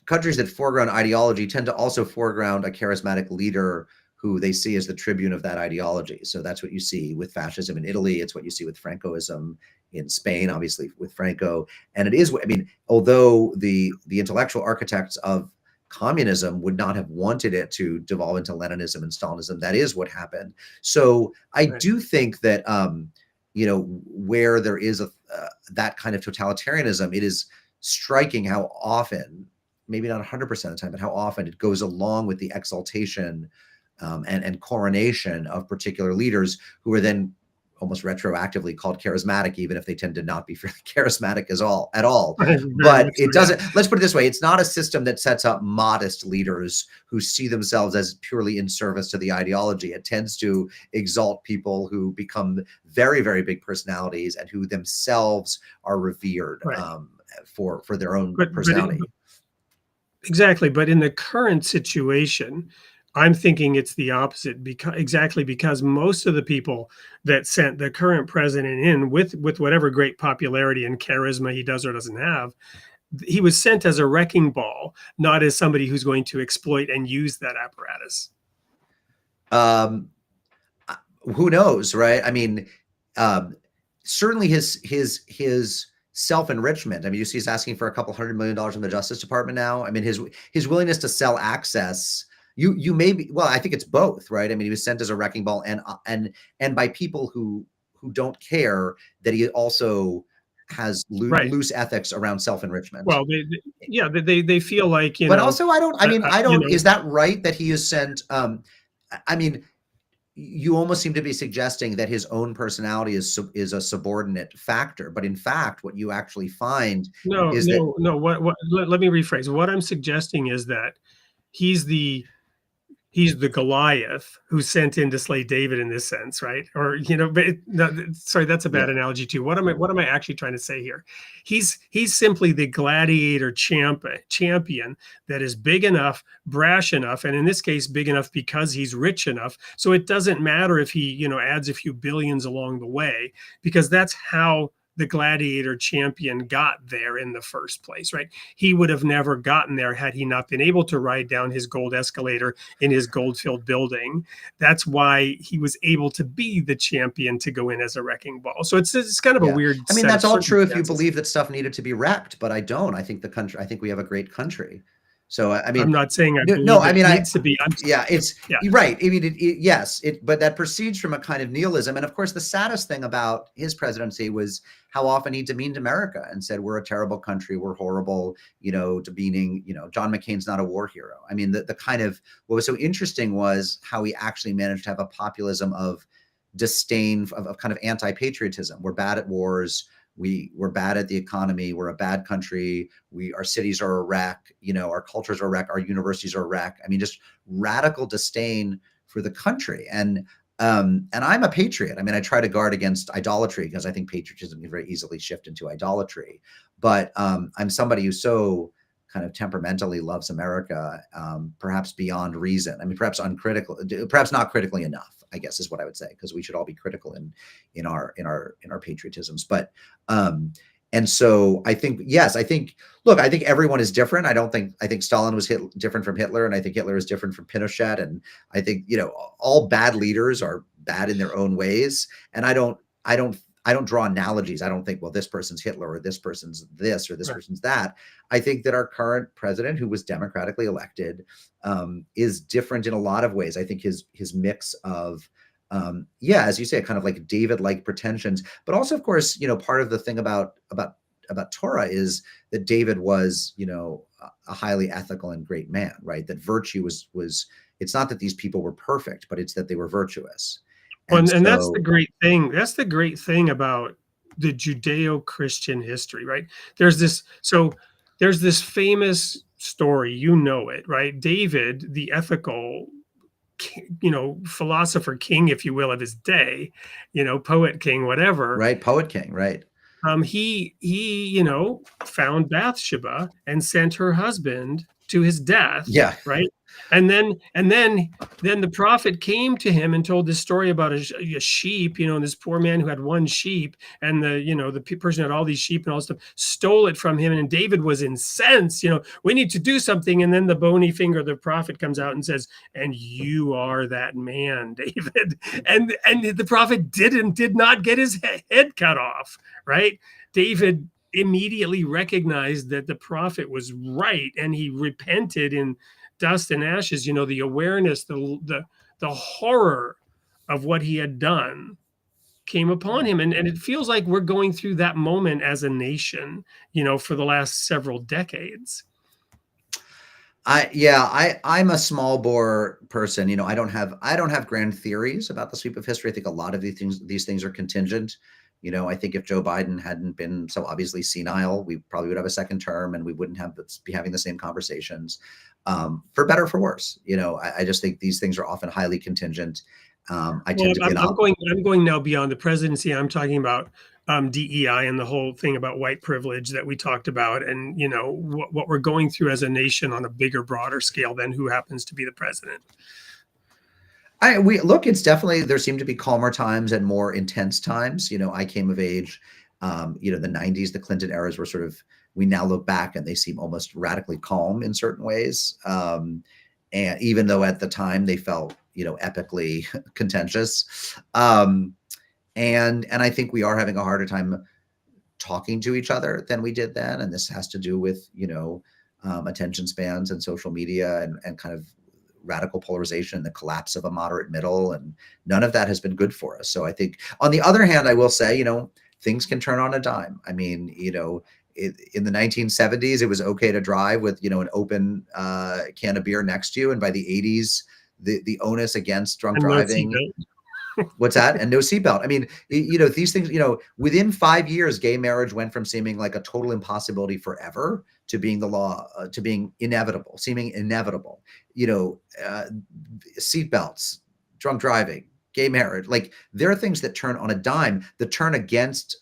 S3: countries that foreground ideology tend to also foreground a charismatic leader who they see as the tribune of that ideology. So that's what you see with fascism in Italy. It's what you see with Francoism in Spain, obviously with Franco. And it is, I mean, although the intellectual architects of communism would not have wanted it to devolve into Leninism and Stalinism, that is what happened. So I do think that, where there is that kind of totalitarianism, it is striking how often, maybe not 100% of the time, but how often it goes along with the exaltation and coronation of particular leaders who are then almost retroactively called charismatic, even if they tend to not be fairly charismatic at all. But it doesn't, let's put it this way, it's not a system that sets up modest leaders who see themselves as purely in service to the ideology. It tends to exalt people who become very, very big personalities and who themselves are revered for their own personality.
S2: Exactly. But in the current situation, I'm thinking it's the opposite, because most of the people that sent the current president in with whatever great popularity and charisma he does or doesn't have, he was sent as a wrecking ball, not as somebody who's going to exploit and use that apparatus.
S3: Who knows, right? I mean, certainly his self-enrichment. I mean, you see he's asking for $200 million from the Justice Department now. I mean, his willingness to sell access. You may be, well, I think it's both, right? I mean, he was sent as a wrecking ball and by people who don't care that he also has loose ethics around self-enrichment.
S2: Well, they feel like,
S3: but also I don't, is that right that he is sent, I mean, you almost seem to be suggesting that his own personality is a subordinate factor, but in fact, what you actually find
S2: let me rephrase. What I'm suggesting is that he's the Goliath who's sent in to slay David in this sense, right? Or, sorry, that's a bad analogy too. What am I actually trying to say here? He's simply the gladiator champion that is big enough, brash enough, and in this case, big enough because he's rich enough. So it doesn't matter if he, adds a few billions along the way, because that's how the gladiator champion got there in the first place, right? He would have never gotten there had he not been able to ride down his gold escalator in his gold-filled building. That's why he was able to be the champion to go in as a wrecking ball. So it's kind of a weird.
S3: I mean, that's all true if you believe that stuff needed to be wrecked, but I don't. I think I think we have a great country. So I
S2: I'm
S3: mean,
S2: not saying I
S3: no,
S2: believe
S3: I
S2: it
S3: mean,
S2: needs to be.
S3: yeah, it's
S2: Yeah.
S3: right. I mean, yes, but that proceeds from a kind of nihilism. And of course, the saddest thing about his presidency was how often he demeaned America and said, we're a terrible country, we're horrible, demeaning, John McCain's not a war hero. I mean, the kind of, what was so interesting was how he actually managed to have a populism of disdain, of kind of anti-patriotism. We're bad at wars. We're bad at the economy. We're a bad country. Our cities are a wreck. Our cultures are a wreck. Our universities are a wreck. I mean, just radical disdain for the country. And I'm a patriot. I mean, I try to guard against idolatry because I think patriotism can very easily shift into idolatry. But I'm somebody who so kind of temperamentally loves America, perhaps beyond reason. I mean, perhaps uncritical, perhaps not critically enough, I guess is what I would say, because we should all be critical in our patriotisms. But and so I think, yes, look, I think everyone is different. I think Stalin was different from Hitler, and I think Hitler is different from Pinochet. And I think, all bad leaders are bad in their own ways. And I don't draw analogies. I don't think, well, this person's Hitler or this person's this or this person's that. I think that our current president, who was democratically elected, is different in a lot of ways. I think his mix of, as you say, kind of like David-like pretensions, but also, of course, part of the thing about Torah is that David was, a highly ethical and great man, right? That virtue was it's not that these people were perfect, but it's that they were virtuous.
S2: And that's the great thing. That's the great thing about the Judeo-Christian history, right? There's this famous story, it, right? David, the ethical, philosopher king, if you will, of his day, poet king, whatever.
S3: Right, poet king, right.
S2: He found Bathsheba and sent her husband to his death.
S3: Yeah.
S2: Right. And then the prophet came to him and told this story about a sheep, and this poor man who had one sheep, and the person who had all these sheep and all this stuff stole it from him. And David was incensed, we need to do something. And then the bony finger of the prophet comes out and says, and you are that man, David. And the prophet did not get his head cut off. Right. David immediately recognized that the prophet was right, and he repented in dust and ashes. The awareness, the horror of what he had done came upon him, and it feels like we're going through that moment as a nation, for the last several decades.
S3: I'm a small bore person. I don't have grand theories about the sweep of history. I think a lot of these things are contingent. I think if Joe Biden hadn't been so obviously senile, we probably would have a second term, and we wouldn't be having the same conversations, for better or for worse. I just think these things are often highly contingent. I'm
S2: going now beyond the presidency. I'm talking about DEI and the whole thing about white privilege that we talked about, and what we're going through as a nation on a bigger, broader scale than who happens to be the president.
S3: It's definitely, there seem to be calmer times and more intense times. I came of age, the 90s, the Clinton eras were sort of, we now look back and they seem almost radically calm in certain ways. And even though at the time they felt, epically contentious. And I think we are having a harder time talking to each other than we did then. And this has to do with, attention spans and social media and kind of radical polarization, the collapse of a moderate middle, and none of that has been good for us. So I think, on the other hand, I will say, things can turn on a dime. I mean, in the 1970s, it was okay to drive with, an open can of beer next to you, and by the 80s, the onus against drunk driving. What's that? And no seatbelt. I mean, these things, within 5 years, gay marriage went from seeming like a total impossibility forever to being the law, to being inevitable, seeming inevitable. Seatbelts, drunk driving, gay marriage, like there are things that turn on a dime, that turn against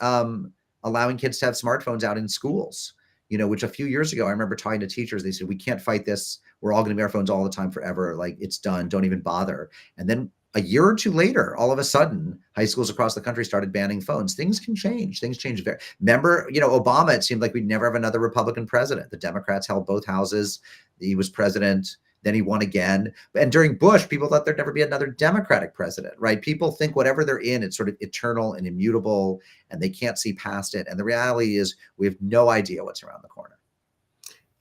S3: allowing kids to have smartphones out in schools, which a few years ago, I remember talking to teachers, they said, we can't fight this. We're all going to be on our phones all the time forever. Like, it's done. Don't even bother. And then a year or two later, all of a sudden, high schools across the country started banning phones. Things can change. Things change. Remember, Obama, it seemed like we'd never have another Republican president. The Democrats held both houses. He was president. Then he won again. And during Bush, people thought there'd never be another Democratic president, right? People think whatever they're in, it's sort of eternal and immutable, and they can't see past it. And the reality is we have no idea what's around the corner.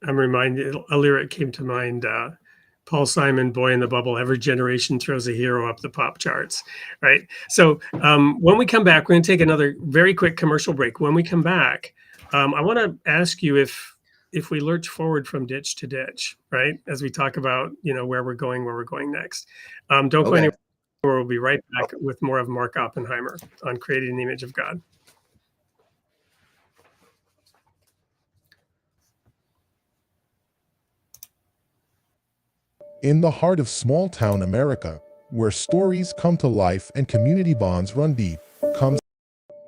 S2: I'm reminded, a lyric came to mind, Paul Simon, Boy in the Bubble, every generation throws a hero up the pop charts, right? So when we come back, we're going to take another very quick commercial break. When we come back, I want to ask you if we lurch forward from ditch to ditch, right? As we talk about, where we're going next. Don't go anywhere. We'll be right back with more of Mark Oppenheimer on Creating the Image of God.
S5: In the heart of small-town America, where stories come to life and community bonds run deep, comes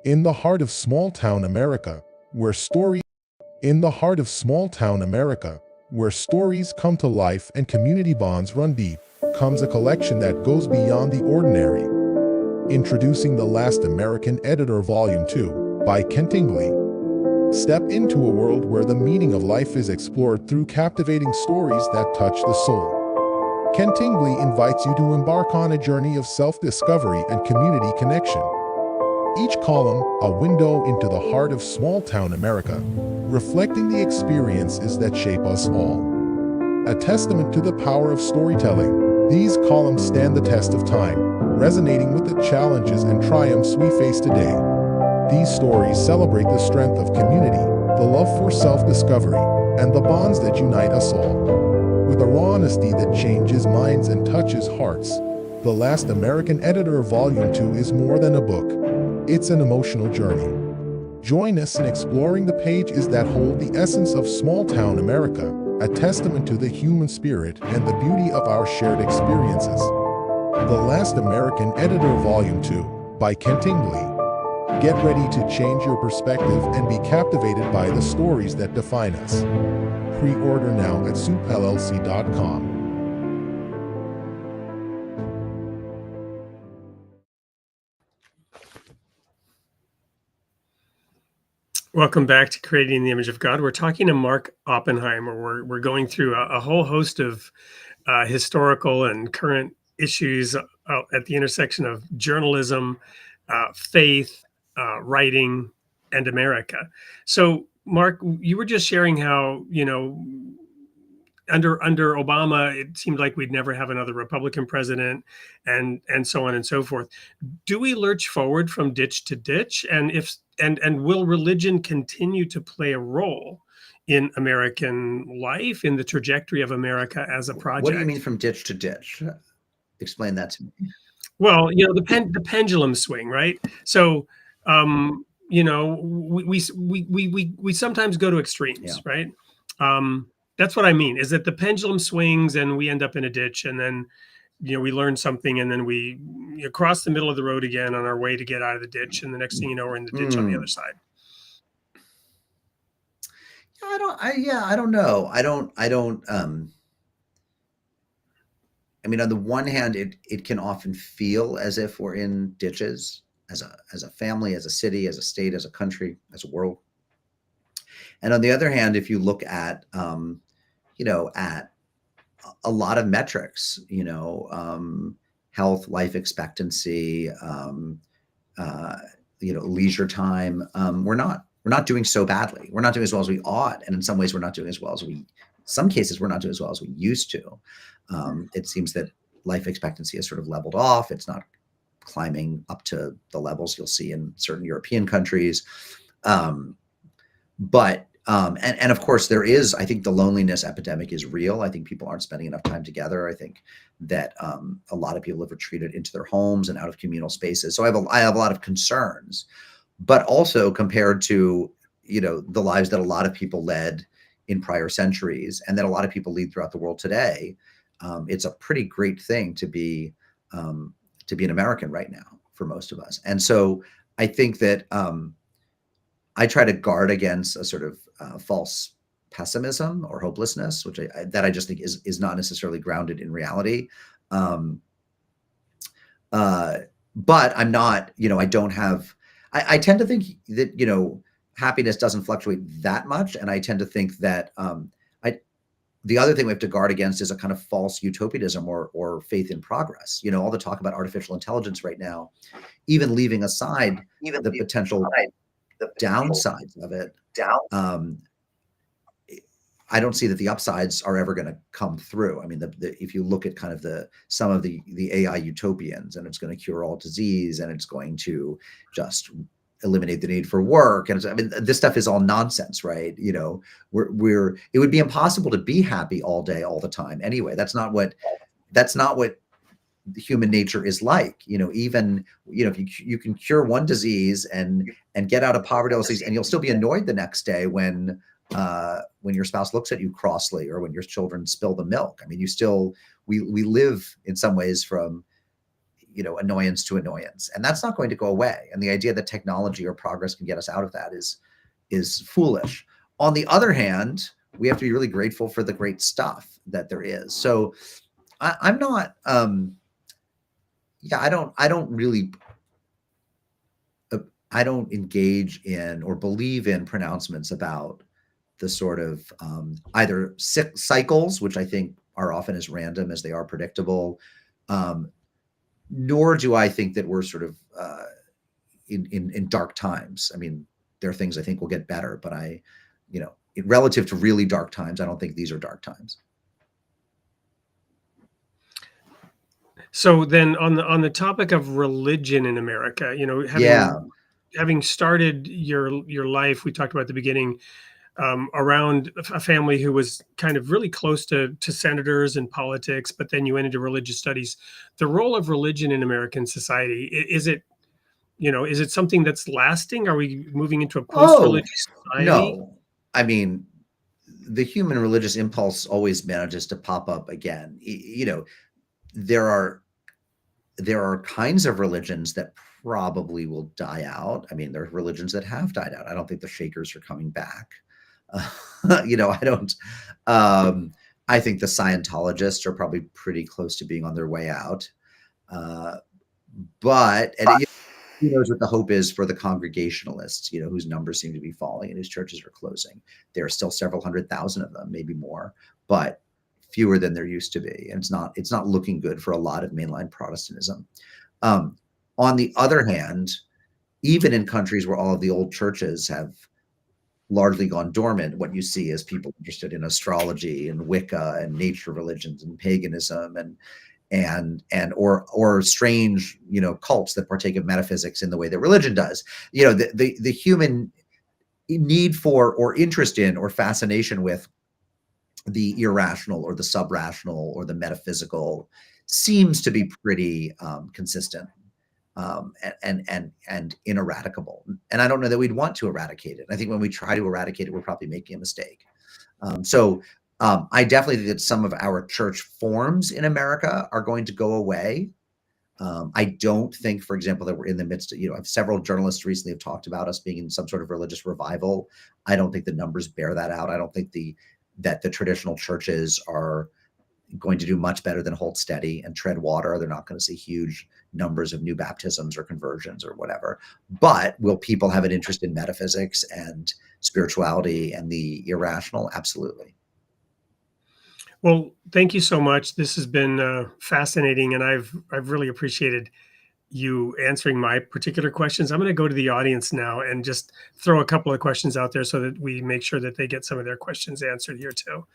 S5: in the heart of small-town America, where stories come to life and community bonds run deep, comes a collection that goes beyond the ordinary. Introducing The Last American Editor Volume 2 by Ken Tingley. Step into a world where the meaning of life is explored through captivating stories that touch the soul. Ken Tingley invites you to embark on a journey of self-discovery and community connection. Each column, a window into the heart of small-town America, reflecting the experiences that shape us all. A testament to the power of storytelling, these columns stand the test of time, resonating with the challenges and triumphs we face today. These stories celebrate the strength of community, the love for self-discovery, and the bonds that unite us all. With a raw honesty that changes minds and touches hearts, The Last American Editor Volume 2 is more than a book. It's an emotional journey. Join us in exploring the pages that hold the essence of small-town America, a testament to the human spirit and the beauty of our shared experiences. The Last American Editor Volume 2 by Ken Tingley. Get ready to change your perspective and be captivated by the stories that define us. Pre-order now at soupllc.com.
S2: Welcome back to Creating the Image of God. We're talking to Mark Oppenheimer. We're going through a whole host of historical and current issues at the intersection of journalism, faith, writing, and America. So, Mark, you were just sharing how, under Obama, it seemed like we'd never have another Republican president, and so on and so forth. Do we lurch forward from ditch to ditch? And will religion continue to play a role in American life, in the trajectory of America as a project?
S3: What do you mean from ditch to ditch? Explain that to me.
S2: Well, the pendulum swing, right? So, we sometimes go to extremes, right? That's what I mean, is that the pendulum swings and we end up in a ditch, and then, we learn something, and then we cross the middle of the road again on our way to get out of the ditch. And the next thing you know, we're in the ditch on the other side.
S3: I don't know. I mean, on the one hand, it can often feel as if we're in ditches as a family, as a city, as a state, as a country, as a world. And on the other hand, if you look at, at a lot of metrics, health, life expectancy, leisure time, we're not doing so badly. We're not doing as well as we ought. And in some ways, we're not doing as well as some cases, we're not doing as well as we used to. It seems that life expectancy has sort of leveled off. It's not climbing up to the levels you'll see in certain European countries. But of course there is, I think the loneliness epidemic is real. I think people aren't spending enough time together. I think that a lot of people have retreated into their homes and out of communal spaces. So I have a lot of concerns, but also compared to, the lives that a lot of people led in prior centuries and that a lot of people lead throughout the world today, it's a pretty great thing to be an American right now for most of us. And so I think that I try to guard against a sort of false pessimism or hopelessness, which I just think is not necessarily grounded in reality. But I'm not, I don't have, I tend to think that, happiness doesn't fluctuate that much. And I tend to think that the other thing we have to guard against is a kind of false utopianism or faith in progress. All the talk about artificial intelligence right now, even leaving aside the potential downsides of it. I don't see that the upsides are ever going to come through. I mean, if you look at kind of some of the AI utopians, and it's going to cure all disease, and it's going to just eliminate the need for work, and I mean, this stuff is all nonsense, right? You know, it would be impossible to be happy all day, all the time. Anyway, that's not what human nature is like. You know, even, you know, if you can cure one disease and get out of poverty, and you'll still be annoyed the next day when your spouse looks at you crossly, or when your children spill the milk. I mean, we live in some ways from, you know, annoyance to annoyance, and that's not going to go away. And the idea that technology or progress can get us out of that is foolish. On the other hand, we have to be really grateful for the great stuff that there is. So I'm not, I don't engage in or believe in pronouncements about the sort of either cycles, which I think are often as random as they are predictable, nor do I think that we're sort of in dark times. I mean, there are things I think will get better, but relative to really dark times, I don't think these are dark times.
S2: So then on the topic of religion in America, you know, having started your life, we talked about at the beginning, around a family who was kind of really close to senators and politics, but then you went into religious studies. The role of religion in American society, is it something that's lasting? Are we moving into a post-religious society?
S3: No. I mean, the human religious impulse always manages to pop up again. You know, there are kinds of religions that probably will die out. I mean, there are religions that have died out. I don't think the Shakers are coming back. You know, I don't. I think the Scientologists are probably pretty close to being on their way out. But who knows what the hope is for the Congregationalists, you know, whose numbers seem to be falling and whose churches are closing. There are still several 100,000 of them, maybe more, but fewer than there used to be. And it's not looking good for a lot of mainline Protestantism. On the other hand, even in countries where all of the old churches have largely gone dormant, what you see is people interested in astrology and Wicca and nature religions and paganism or strange, you know, cults that partake of metaphysics in the way that religion does. You know, the human need for, or interest in, or fascination with the irrational or the subrational or the metaphysical seems to be pretty consistent and ineradicable. And I don't know that we'd want to eradicate it. I think when we try to eradicate it, we're probably making a mistake. I definitely think that some of our church forms in America are going to go away. I don't think, for example, that we're in the midst of, you know, several journalists recently have talked about us being in some sort of religious revival. I don't think the numbers bear that out. I don't think that the traditional churches are going to do much better than hold steady and tread water. They're not going to see huge numbers of new baptisms or conversions or whatever. But will people have an interest in metaphysics and spirituality and the irrational? Absolutely.
S2: Well, thank you so much. This has been fascinating, and I've really appreciated you answering my particular questions. I'm going to go to the audience now and just throw a couple of questions out there so that we make sure that they get some of their questions answered here too.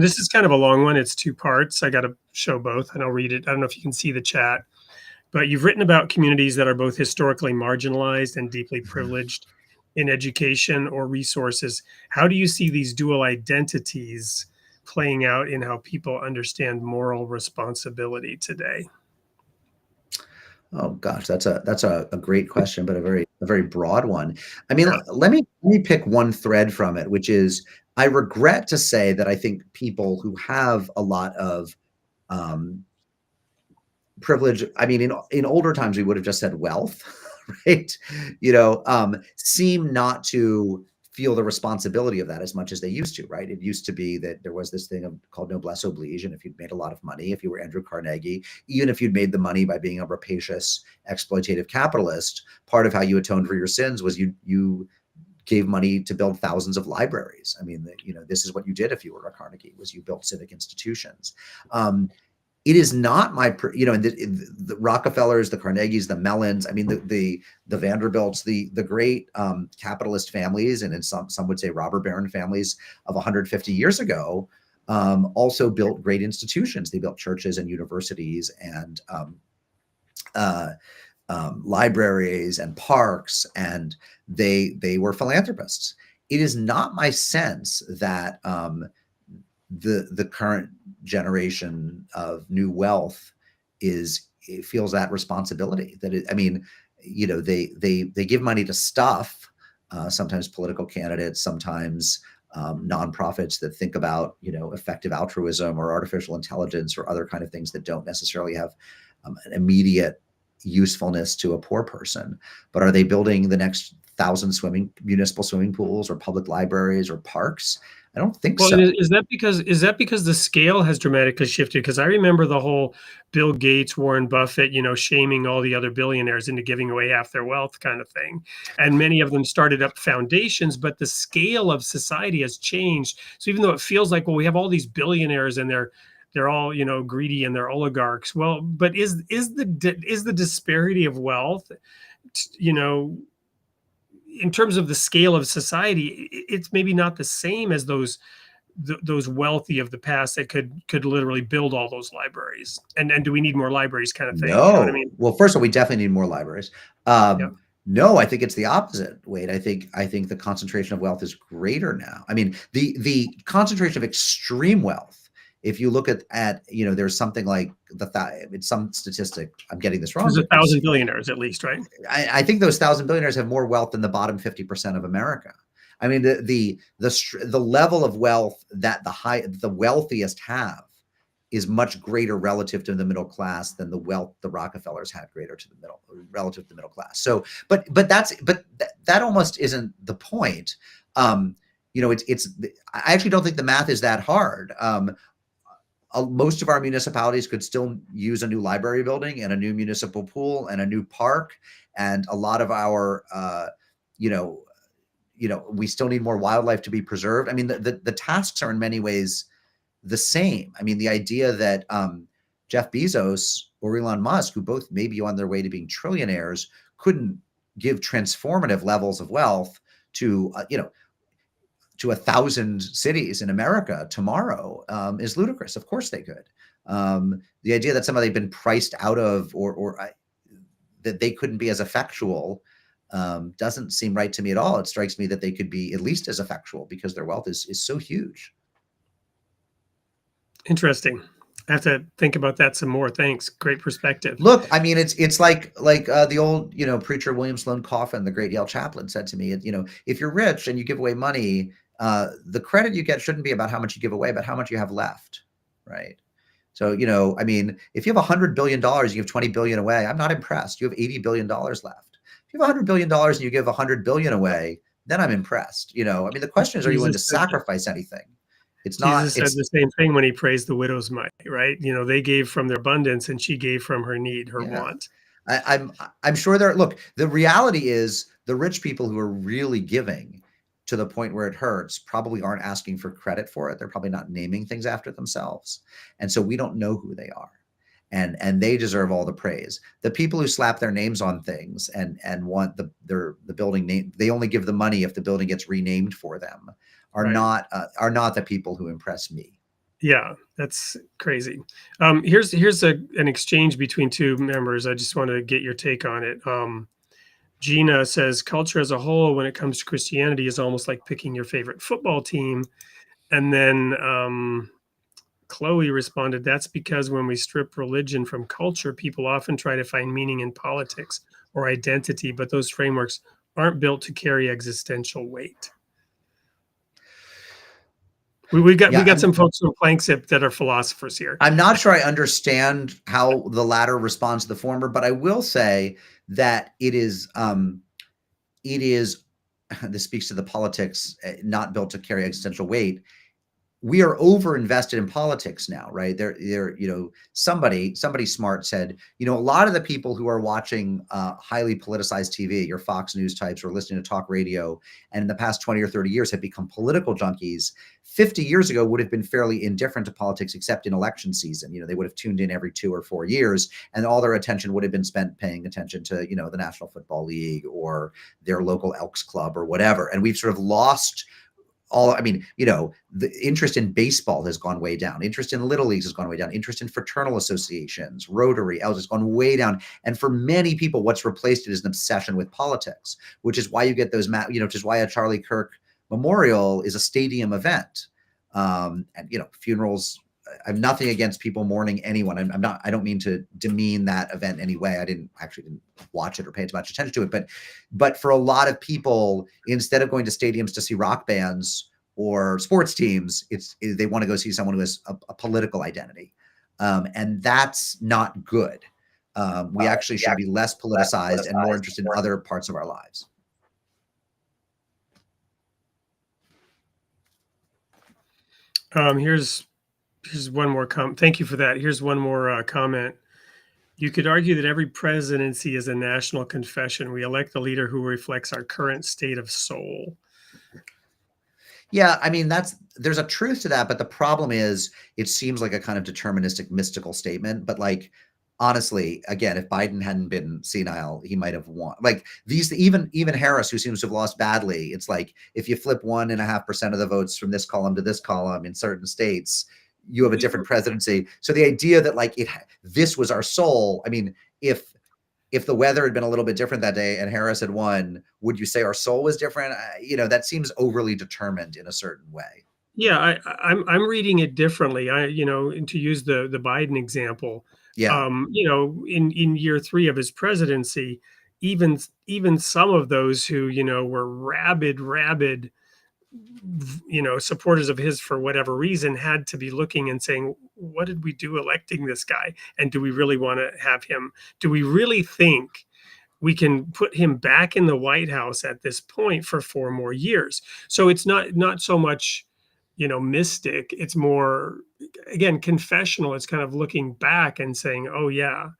S2: This is kind of a long one. It's 2 parts. I got to show both, and I'll read it. I don't know if you can see the chat, but you've written about communities that are both historically marginalized and deeply privileged in education or resources. How do you see these dual identities playing out in how people understand moral responsibility today?
S3: Oh gosh, that's a great question, but a very broad one. I mean, let me pick one thread from it, which is, I regret to say that I think people who have a lot of privilege, I mean, in older times we would have just said wealth, right? You know, seem not to feel the responsibility of that as much as they used to, right? It used to be that there was this thing called noblesse oblige, and if you'd made a lot of money, if you were Andrew Carnegie, even if you'd made the money by being a rapacious, exploitative capitalist, part of how you atoned for your sins was you gave money to build thousands of libraries. I mean, you know, this is what you did if you were a Carnegie, was you built civic institutions. it is not my, and the Rockefellers, the Carnegies, the Mellons, I mean, the Vanderbilts, the great capitalist families, and in some would say robber baron families of 150 years ago, also built great institutions. They built churches and universities and libraries and parks, and they were philanthropists. It is not my sense that the current generation of new wealth feels that responsibility. That I mean, they give money to stuff, sometimes political candidates, sometimes nonprofits that think about effective altruism or artificial intelligence or other kind of things that don't necessarily have an immediate usefulness to a poor person. But are they building the next 1,000 municipal swimming pools or public libraries or parks? I don't think so.
S2: Is that because the scale has dramatically shifted? Because I remember the whole Bill Gates, Warren Buffett, shaming all the other billionaires into giving away half their wealth kind of thing. And many of them started up foundations, but the scale of society has changed. So even though it feels like, well, we have all these billionaires and they're all, greedy and they're oligarchs. Well, but is the disparity of wealth, in terms of the scale of society, it's maybe not the same as those wealthy of the past that could literally build all those libraries. And do we need more libraries, kind of thing?
S3: No.
S2: You know what I mean?
S3: Well, first of all, we definitely need more libraries.
S2: Yeah.
S3: No, I think it's the opposite, Wade. I think the concentration of wealth is greater now. I mean, the concentration of extreme wealth. If you look at there's something like it's some statistic. I'm getting this wrong.
S2: There's 1,000 billionaires at least, right?
S3: I think those 1,000 billionaires have more wealth than the bottom 50% of America. I mean, the level of wealth that the wealthiest have is much greater relative to the middle class than the wealth the Rockefellers had relative to the middle class. So, but that almost isn't the point. I actually don't think the math is that hard. Most of our municipalities could still use a new library building and a new municipal pool and a new park. And a lot of our, we still need more wildlife to be preserved. I mean, the tasks are in many ways the same. I mean, the idea that Jeff Bezos or Elon Musk, who both may be on their way to being trillionaires, couldn't give transformative levels of wealth to 1,000 cities in America tomorrow is ludicrous. Of course they could. The idea that somehow they've been priced out of or that they couldn't be as effectual doesn't seem right to me at all. It strikes me that they could be at least as effectual because their wealth is so huge.
S2: Interesting. I have to think about that some more. Thanks. Great perspective.
S3: Look, I mean, it's like the old, preacher William Sloane Coffin, the great Yale chaplain, said to me, if you're rich and you give away money, the credit you get shouldn't be about how much you give away, but how much you have left, right? So, I mean, if you have $100 billion, you give 20 billion away, I'm not impressed. You have $80 billion left. If you have $100 billion and you give 100 billion away, then I'm impressed. I mean, the question is, are you willing to sacrifice anything? It's not.
S2: Jesus said the same thing when he praised the widow's mite, right? They gave from their abundance and she gave from her need, her want.
S3: I'm sure look, the reality is the rich people who are really giving to the point where it hurts probably aren't asking for credit for it. They're probably not naming things after themselves. And so we don't know who they are. And they deserve all the praise. The people who slap their names on things and want the building name, they only give the money if the building gets renamed for them, are not the people who impress me.
S2: Yeah, that's crazy. Here's an exchange between two members. I just want to get your take on it. Gina says, culture as a whole, when it comes to Christianity, is almost like picking your favorite football team. And then Chloe responded, that's because when we strip religion from culture, people often try to find meaning in politics or identity, but those frameworks aren't built to carry existential weight. We got some folks from Planksip that are philosophers here.
S3: I'm not sure I understand how the latter responds to the former, but I will say that it is this speaks to the politics not built to carry existential weight. we are over invested in politics now, right? Somebody smart said, a lot of the people who are watching highly politicized TV, your Fox News types, or listening to talk radio, and in the past 20 or 30 years have become political junkies. 50 years ago would have been fairly indifferent to politics, except in election season. They would have tuned in every 2 or 4 years, and all their attention would have been spent paying attention to, the National Football League or their local Elks Club or whatever. And we've sort of lost the interest in baseball has gone way down. Interest in little leagues has gone way down. Interest in fraternal associations, Rotary, Els has gone way down. And for many people, what's replaced it is an obsession with politics, which is why you get those, which is why a Charlie Kirk memorial is a stadium event. And funerals, I have nothing against people mourning anyone. I don't mean to demean that event in any way. I didn't watch it or pay too much attention to it. But for a lot of people, instead of going to stadiums to see rock bands or sports teams, they want to go see someone who has a political identity. And that's not good. We actually should be less politicized and more interested in other parts of our lives.
S2: Here's one more comment. Thank you for that. Here's one more comment. You could argue that every presidency is a national confession. We elect the leader who reflects our current state of soul.
S3: Yeah, there's a truth to that, but the problem is it seems like a kind of deterministic, mystical statement. But honestly, again, if Biden hadn't been senile, he might have won. Even Harris, who seems to have lost badly, it's like if you flip 1.5% of the votes from this column to this column in certain states, you have a different presidency. So the idea that this was our soul, if the weather had been a little bit different that day and Harris had won, would you say our soul was different? That seems overly determined in a certain way.
S2: Yeah, I'm reading it differently. And to use the Biden example,
S3: yeah,
S2: in year 3 of his presidency, even some of those who were rabid supporters of his for whatever reason had to be looking and saying, what did we do electing this guy? And do we really want to have him? Do we really think we can put him back in the White House at this point for 4 more years? So it's not so much, mystic. It's more, again, confessional. It's kind of looking back and saying, oh yeah,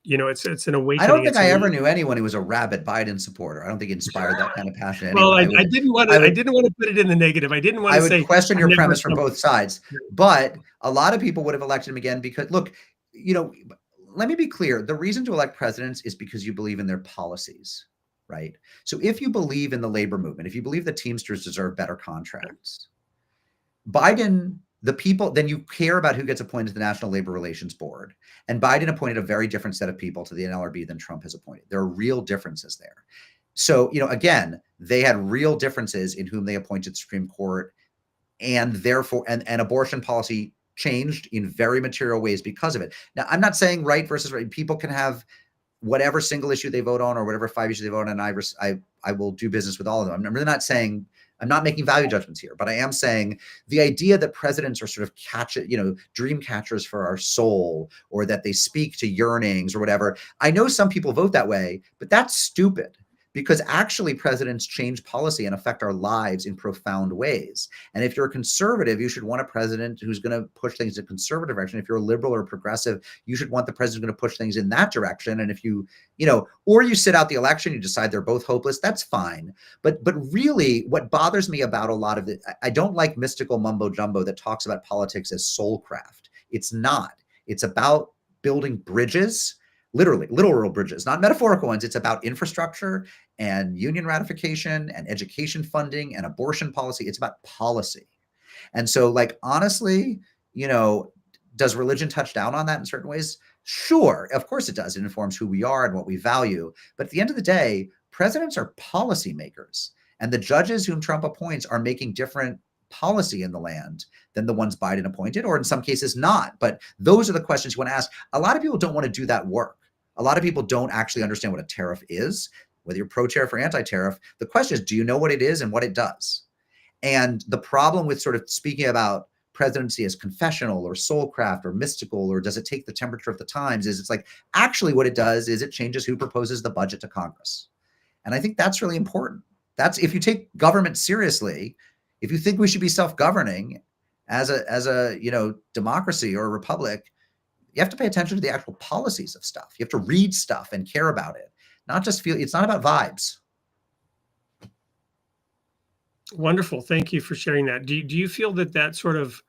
S2: it's an awakening.
S3: I don't think I ever knew anyone who was a rabid Biden supporter. I don't think it inspired that kind of passion.
S2: Well, I didn't want to put it in the negative. I didn't want to say.
S3: I would question your premise from both sides, but a lot of people would have elected him again because, look, let me be clear. The reason to elect presidents is because you believe in their policies, right? So if you believe in the labor movement, if you believe that Teamsters deserve better contracts, Biden, the people, then you care about who gets appointed to the National Labor Relations Board. And Biden appointed a very different set of people to the NLRB than Trump has appointed. There are real differences there. So, again, they had real differences in whom they appointed Supreme Court, and therefore, and abortion policy changed in very material ways because of it. Now, I'm not saying right versus right. People can have whatever single issue they vote on or whatever 5 issues they vote on. I will do business with all of them. I'm really not saying, I'm not making value judgments here, but I am saying the idea that presidents are sort of dream catchers for our soul, or that they speak to yearnings or whatever. I know some people vote that way, but that's stupid. Because actually presidents change policy and affect our lives in profound ways. And if you're a conservative, you should want a president who's going to push things in a conservative direction. If you're a liberal or progressive, you should want the president going to push things in that direction. And if you or you sit out the election, you decide they're both hopeless, that's fine. But really what bothers me about a lot of it, I don't like mystical mumbo jumbo that talks about politics as soulcraft. It's not. It's about building bridges. Literally, literal bridges, not metaphorical ones. It's about infrastructure and union ratification and education funding and abortion policy. It's about policy. And so, honestly, does religion touch down on that in certain ways? Sure, of course it does. It informs who we are and what we value. But at the end of the day, presidents are policymakers. And the judges whom Trump appoints are making different policy in the land than the ones Biden appointed, or in some cases not. But those are the questions you want to ask. A lot of people don't want to do that work. A lot of people don't actually understand what a tariff is, whether you're pro-tariff or anti-tariff. The question is, do you know what it is and what it does? And the problem with sort of speaking about presidency as confessional or soulcraft or mystical, or does it take the temperature of the times, is it's actually what it does is it changes who proposes the budget to Congress. And I think that's really important. That's, if you take government seriously, if you think we should be self-governing, as a democracy or a republic, you have to pay attention to the actual policies of stuff. You have to read stuff and care about it, not just feel. It's not about vibes.
S2: Wonderful. Thank you for sharing that. Do you feel that sort of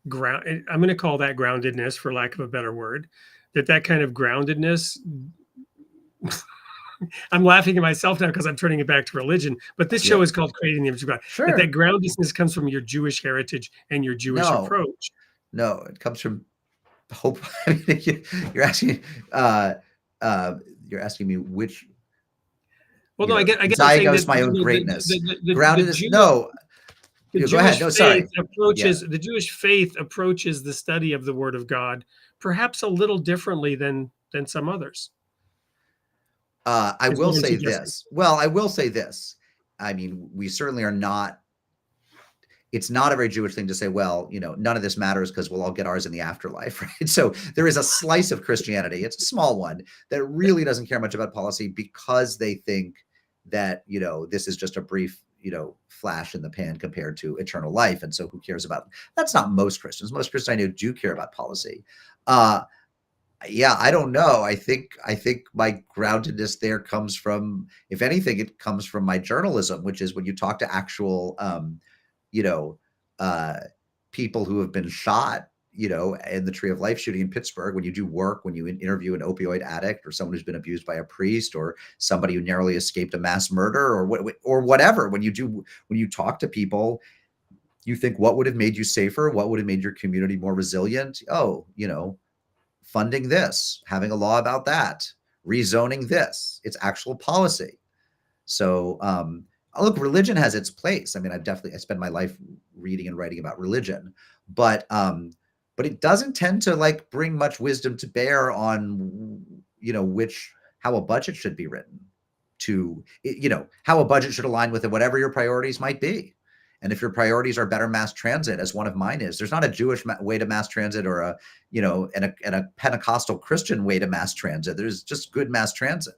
S2: ground, I'm going to call that groundedness for lack of a better word, that kind of groundedness, I'm laughing at myself now because I'm turning it back to religion, but this show is called Creating the Image of God.
S3: Sure.
S2: That groundedness comes from your Jewish heritage and your Jewish approach.
S3: No, it comes from hope. I mean, you're asking me which.
S2: Well, no, I get
S3: Zygos my own greatness. Groundedness. No. Go ahead. No, sorry.
S2: The Jewish faith approaches the study of the Word of God perhaps a little differently than some others.
S3: I will say this. Well, I will say this. I mean, we certainly are not. It's not a very Jewish thing to say, well, none of this matters because we'll all get ours in the afterlife, right? So there is a slice of Christianity, it's a small one, that really doesn't care much about policy because they think that, this is just a brief, flash in the pan compared to eternal life. And so who cares about it? That's not most Christians. Most Christians I know do care about policy. Yeah, I don't know. I think my groundedness there comes from, if anything, it comes from my journalism, which is when you talk to actual, people who have been shot, in the Tree of Life shooting in Pittsburgh, when you do work, when you interview an opioid addict or someone who's been abused by a priest or somebody who narrowly escaped a mass murder or whatever, when you talk to people, you think, what would have made you safer? What would have made your community more resilient? Oh, funding this, having a law about that, rezoning this, it's actual policy. So, look, religion has its place. I mean, I spend my life reading and writing about religion, but it doesn't tend to bring much wisdom to bear on, how a budget should be written, how a budget should align with whatever your priorities might be. And if your priorities are better mass transit, as one of mine is, there's not a Jewish way to mass transit or and a Pentecostal Christian way to mass transit. There's just good mass transit.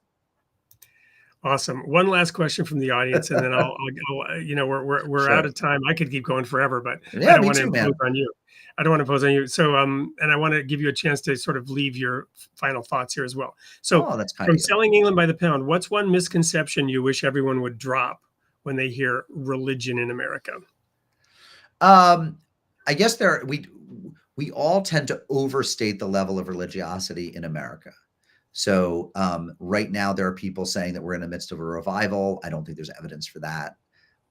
S2: Awesome. One last question from the audience, and then I'll we're
S3: Sure.
S2: out of time. I could keep going forever, but
S3: Yeah,
S2: I don't
S3: me
S2: want to
S3: too,
S2: impose
S3: man.
S2: on you. I don't want to impose on you. So, and I want to give you a chance to sort of leave your final thoughts here as well. So,
S3: Oh, that's kind
S2: from
S3: of you.
S2: Selling England by the Pound, what's one misconception you wish everyone would drop when they hear religion in America?
S3: I guess we all tend to overstate the level of religiosity in America. So right now there are people saying that we're in the midst of a revival. I don't think there's evidence for that.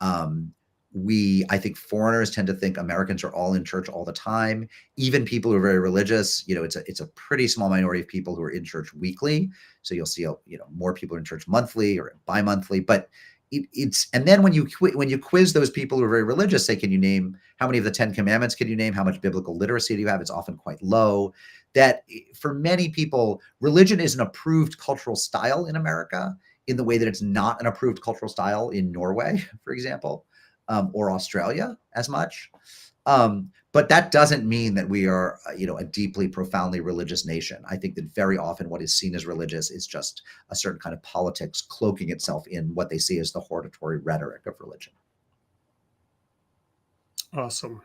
S3: I think foreigners tend to think Americans are all in church all the time. Even people who are very religious, it's a pretty small minority of people who are in church weekly. So you'll see, more people are in church monthly or bi-monthly, but and then when you quiz those people who are very religious, say, can you name how many of the 10 commandments can you name? How much biblical literacy do you have? It's often quite low. That for many people, religion is an approved cultural style in America in the way that it's not an approved cultural style in Norway, for example, or Australia as much. But that doesn't mean that we are, a deeply, profoundly religious nation. I think that very often what is seen as religious is just a certain kind of politics cloaking itself in what they see as the hortatory rhetoric of religion.
S2: Awesome.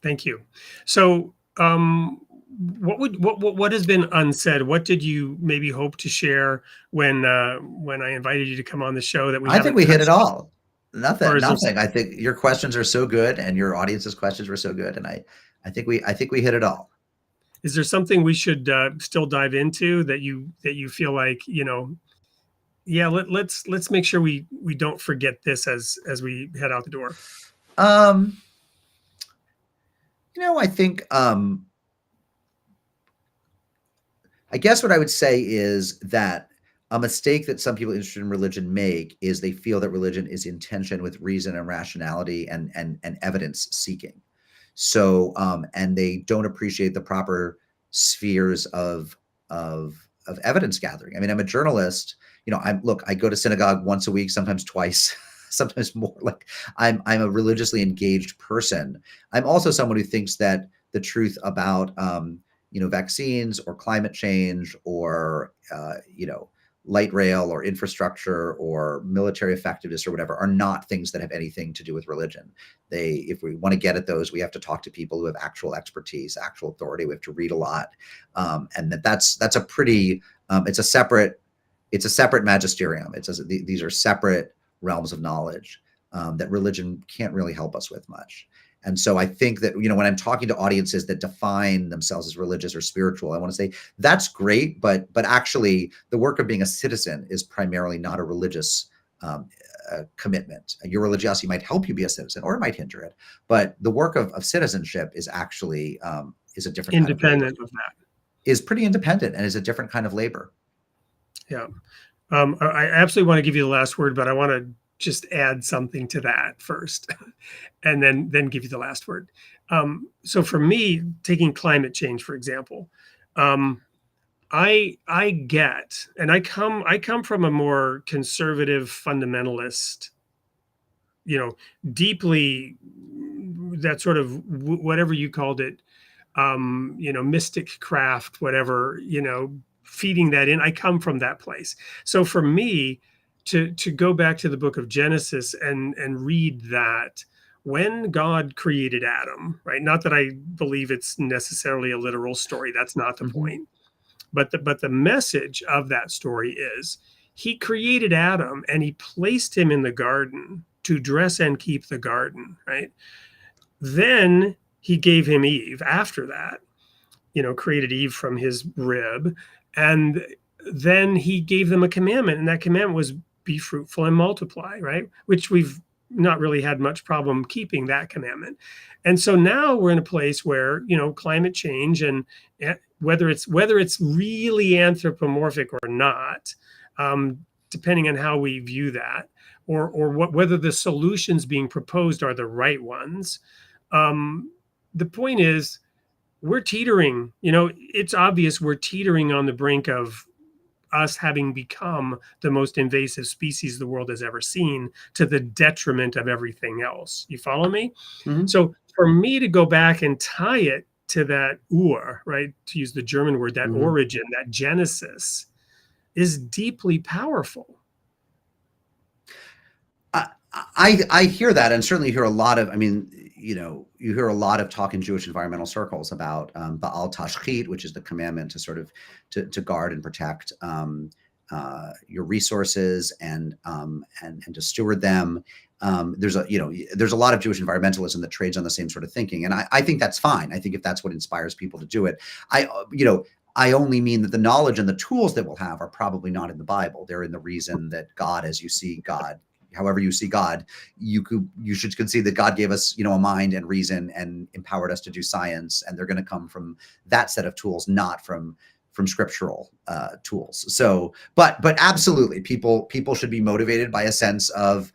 S2: Thank you. So, what has been unsaid? What did you maybe hope to share when I invited you to come on the show that
S3: I think we hit it all.
S2: Nothing.
S3: I think your questions are so good and your audience's questions were so good. And I think we hit it all.
S2: Is there something we should still dive into that you feel like, yeah, let's make sure we don't forget this as we head out the door?
S3: I think, I guess what I would say is that a mistake that some people interested in religion make is they feel that religion is in tension with reason and rationality and evidence seeking. So, and they don't appreciate the proper spheres of evidence gathering. I mean, I'm a journalist. I go to synagogue once a week, sometimes twice, sometimes more. Like I'm a religiously engaged person. I'm also someone who thinks that the truth about vaccines or climate change or light rail or infrastructure or military effectiveness or whatever are not things that have anything to do with religion. If we want to get at those, we have to talk to people who have actual expertise, actual authority. We have to read a lot, and that's a pretty it's a separate magisterium. These are separate realms of knowledge that religion can't really help us with much. And so I think that, when I'm talking to audiences that define themselves as religious or spiritual, I want to say that's great, but actually the work of being a citizen is primarily not a religious commitment. Your religiosity might help you be a citizen, or it might hinder it. But the work of citizenship is actually is a different
S2: independent
S3: kind of
S2: of that.
S3: Is pretty independent and is a different kind of labor.
S2: Yeah. I absolutely want to give you the last word, but I want to just add something to that first, and then give you the last word. So for me, taking climate change, for example, I get, and I come from a more conservative fundamentalist, deeply that sort of whatever you called it, mystic craft, whatever, feeding that in. I come from that place. So for me, to go back to the book of Genesis and read that when God created Adam, right? Not that I believe it's necessarily a literal story. That's not the point. But the message of that story is he created Adam and he placed him in the garden to dress and keep the garden, right? Then he gave him Eve after that, created Eve from his rib. And then he gave them a commandment, and that commandment was be fruitful and multiply, right? Which we've not really had much problem keeping that commandment. And so now we're in a place where, climate change and whether it's really anthropomorphic or not, depending on how we view that, or whether the solutions being proposed are the right ones. The point is, we're teetering, it's obvious we're teetering on the brink of us having become the most invasive species the world has ever seen, to the detriment of everything else. You follow me? So for me to go back and tie it to that right, to use the German word, that origin, that genesis, is deeply powerful.
S3: I hear that, and certainly hear a lot of, you hear a lot of talk in Jewish environmental circles about Ba'al Tashchit, which is the commandment to sort of to guard and protect your resources and to steward them. There's a lot of Jewish environmentalism that trades on the same sort of thinking, and I think that's fine. I think if that's what inspires people to do it, I only mean that the knowledge and the tools that we'll have are probably not in the Bible. They're in the reason that God, as you see God, however you see God, you should concede that God gave us, a mind and reason and empowered us to do science, and they're going to come from that set of tools, not from scriptural tools. So, but absolutely, people should be motivated by a sense of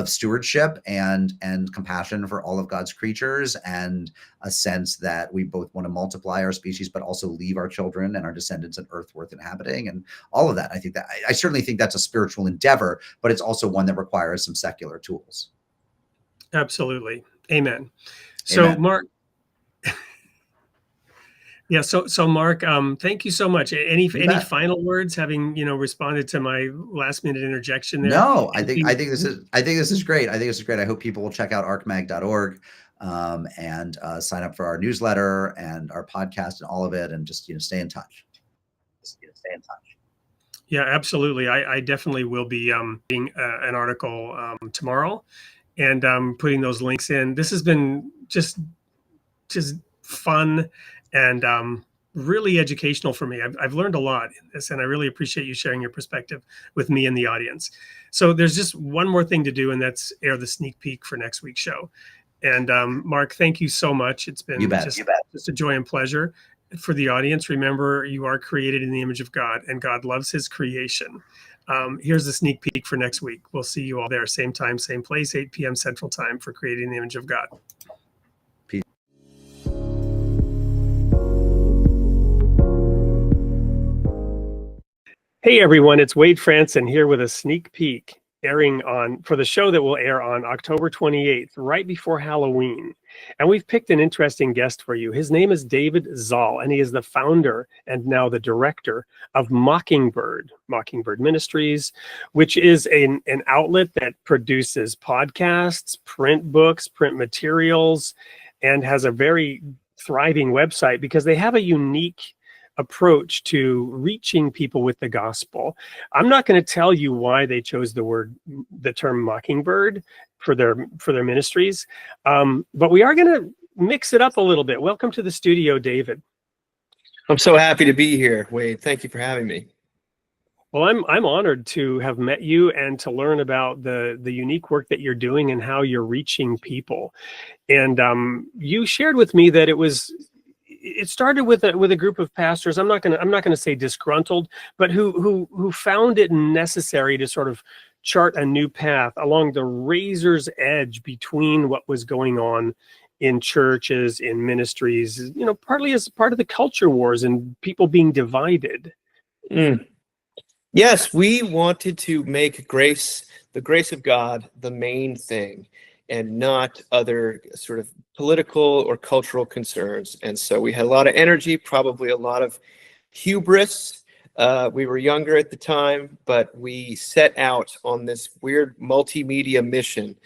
S3: stewardship and compassion for all of God's creatures, and a sense that we both want to multiply our species, but also leave our children and our descendants an earth worth inhabiting, and all of that. I certainly think that's a spiritual endeavor, but it's also one that requires some secular tools.
S2: Absolutely. Amen. So
S3: Amen.
S2: Mark, yeah. So Mark, thank you so much. Any final words, having responded to my last minute interjection there?
S3: No, I think this is great. I hope people will check out arcmag.org and sign up for our newsletter and our podcast and all of it, and just stay in touch.
S2: Yeah, absolutely. I definitely will be reading an article tomorrow, and putting those links in. This has been just fun and really educational for me. I've learned a lot in this, and I really appreciate you sharing your perspective with me and the audience. So there's just one more thing to do, and that's air the sneak peek for next week's show. And Mark, thank you so much. It's been just a joy and pleasure. For the audience, remember, you are created in the image of God, and God loves his creation. Here's the sneak peek for next week. We'll see you all there, same time, same place, 8 p.m. Central Time, for Creating in the Image of God.
S3: Peace.
S2: Hey everyone, it's Wade Franson here with a sneak peek. airing on for the show that will air on October 28th, right before Halloween. And we've picked an interesting guest for you. His name is David Zoll, and he is the founder and now the director of Mockingbird Ministries, which is an outlet that produces podcasts, print books, print materials, and has a very thriving website because they have a unique approach to reaching people with the gospel. I'm not going to tell you why they chose the term Mockingbird for their ministries, but we are going to mix it up a little bit. Welcome to the studio, David.
S6: I'm so happy to be here, Wade. Thank you for having me.
S2: Well, I'm honored to have met you and to learn about the unique work that you're doing and how you're reaching people. And you shared with me that it started with a group of pastors. I'm not gonna say disgruntled, but who found it necessary to sort of chart a new path along the razor's edge between what was going on in churches, in ministries, partly as part of the culture wars and people being divided.
S6: Yes, we wanted to make the grace of God, the main thing, and not other sort of political or cultural concerns. And so we had a lot of energy, probably a lot of hubris. We were younger at the time, but we set out on this weird multimedia mission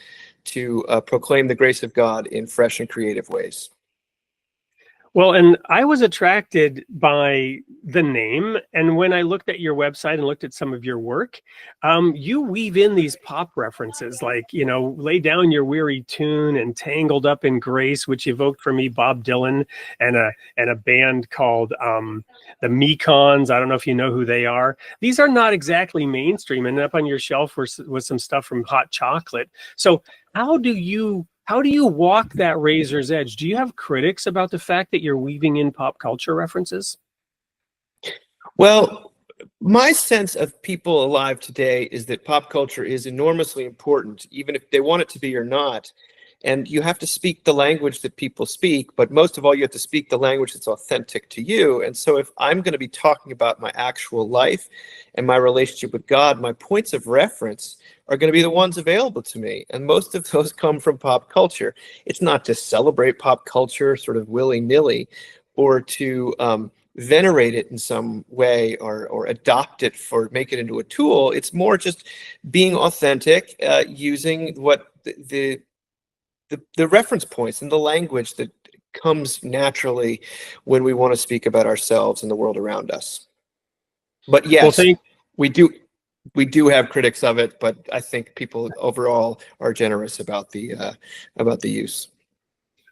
S6: to proclaim the grace of God in fresh and creative ways.
S2: Well, and I was attracted by the name. And when I looked at your website and looked at some of your work, you weave in these pop references like, lay down your weary tune and tangled up in grace, which evoked for me Bob Dylan and a band called the Mekons. I don't know if you know who they are. These are not exactly mainstream. And up on your shelf was some stuff from Hot Chocolate. So how do you walk that razor's edge? Do you have critics about the fact that you're weaving in pop culture references?
S6: Well, my sense of people alive today is that pop culture is enormously important, even if they want it to be or not. And you have to speak the language that people speak, but most of all, you have to speak the language that's authentic to you. And so if I'm going to be talking about my actual life and my relationship with God, my points of reference are going to be the ones available to me. And most of those come from pop culture. It's not to celebrate pop culture sort of willy-nilly or to venerate it in some way or adopt it make it into a tool. It's more just being authentic, using what the reference points and the language that comes naturally when we want to speak about ourselves and the world around us. But yes, we do have critics of it, but I think people overall are generous about the use.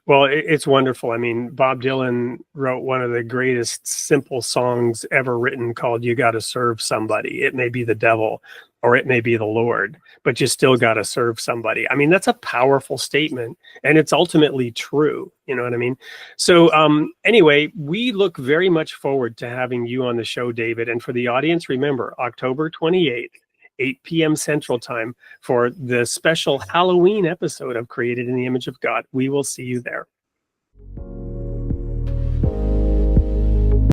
S2: Well, it's wonderful. I mean, Bob Dylan wrote one of the greatest simple songs ever written called "You Got to Serve Somebody." It may be the devil or it may be the Lord, but you still got to serve somebody. I mean, that's a powerful statement, and it's ultimately true. You know what I mean? So anyway, we look very much forward to having you on the show, David. And for the audience, remember, October 28th, 8 p.m. Central Time for the special Halloween episode of Created in the Image of God. We will see you there.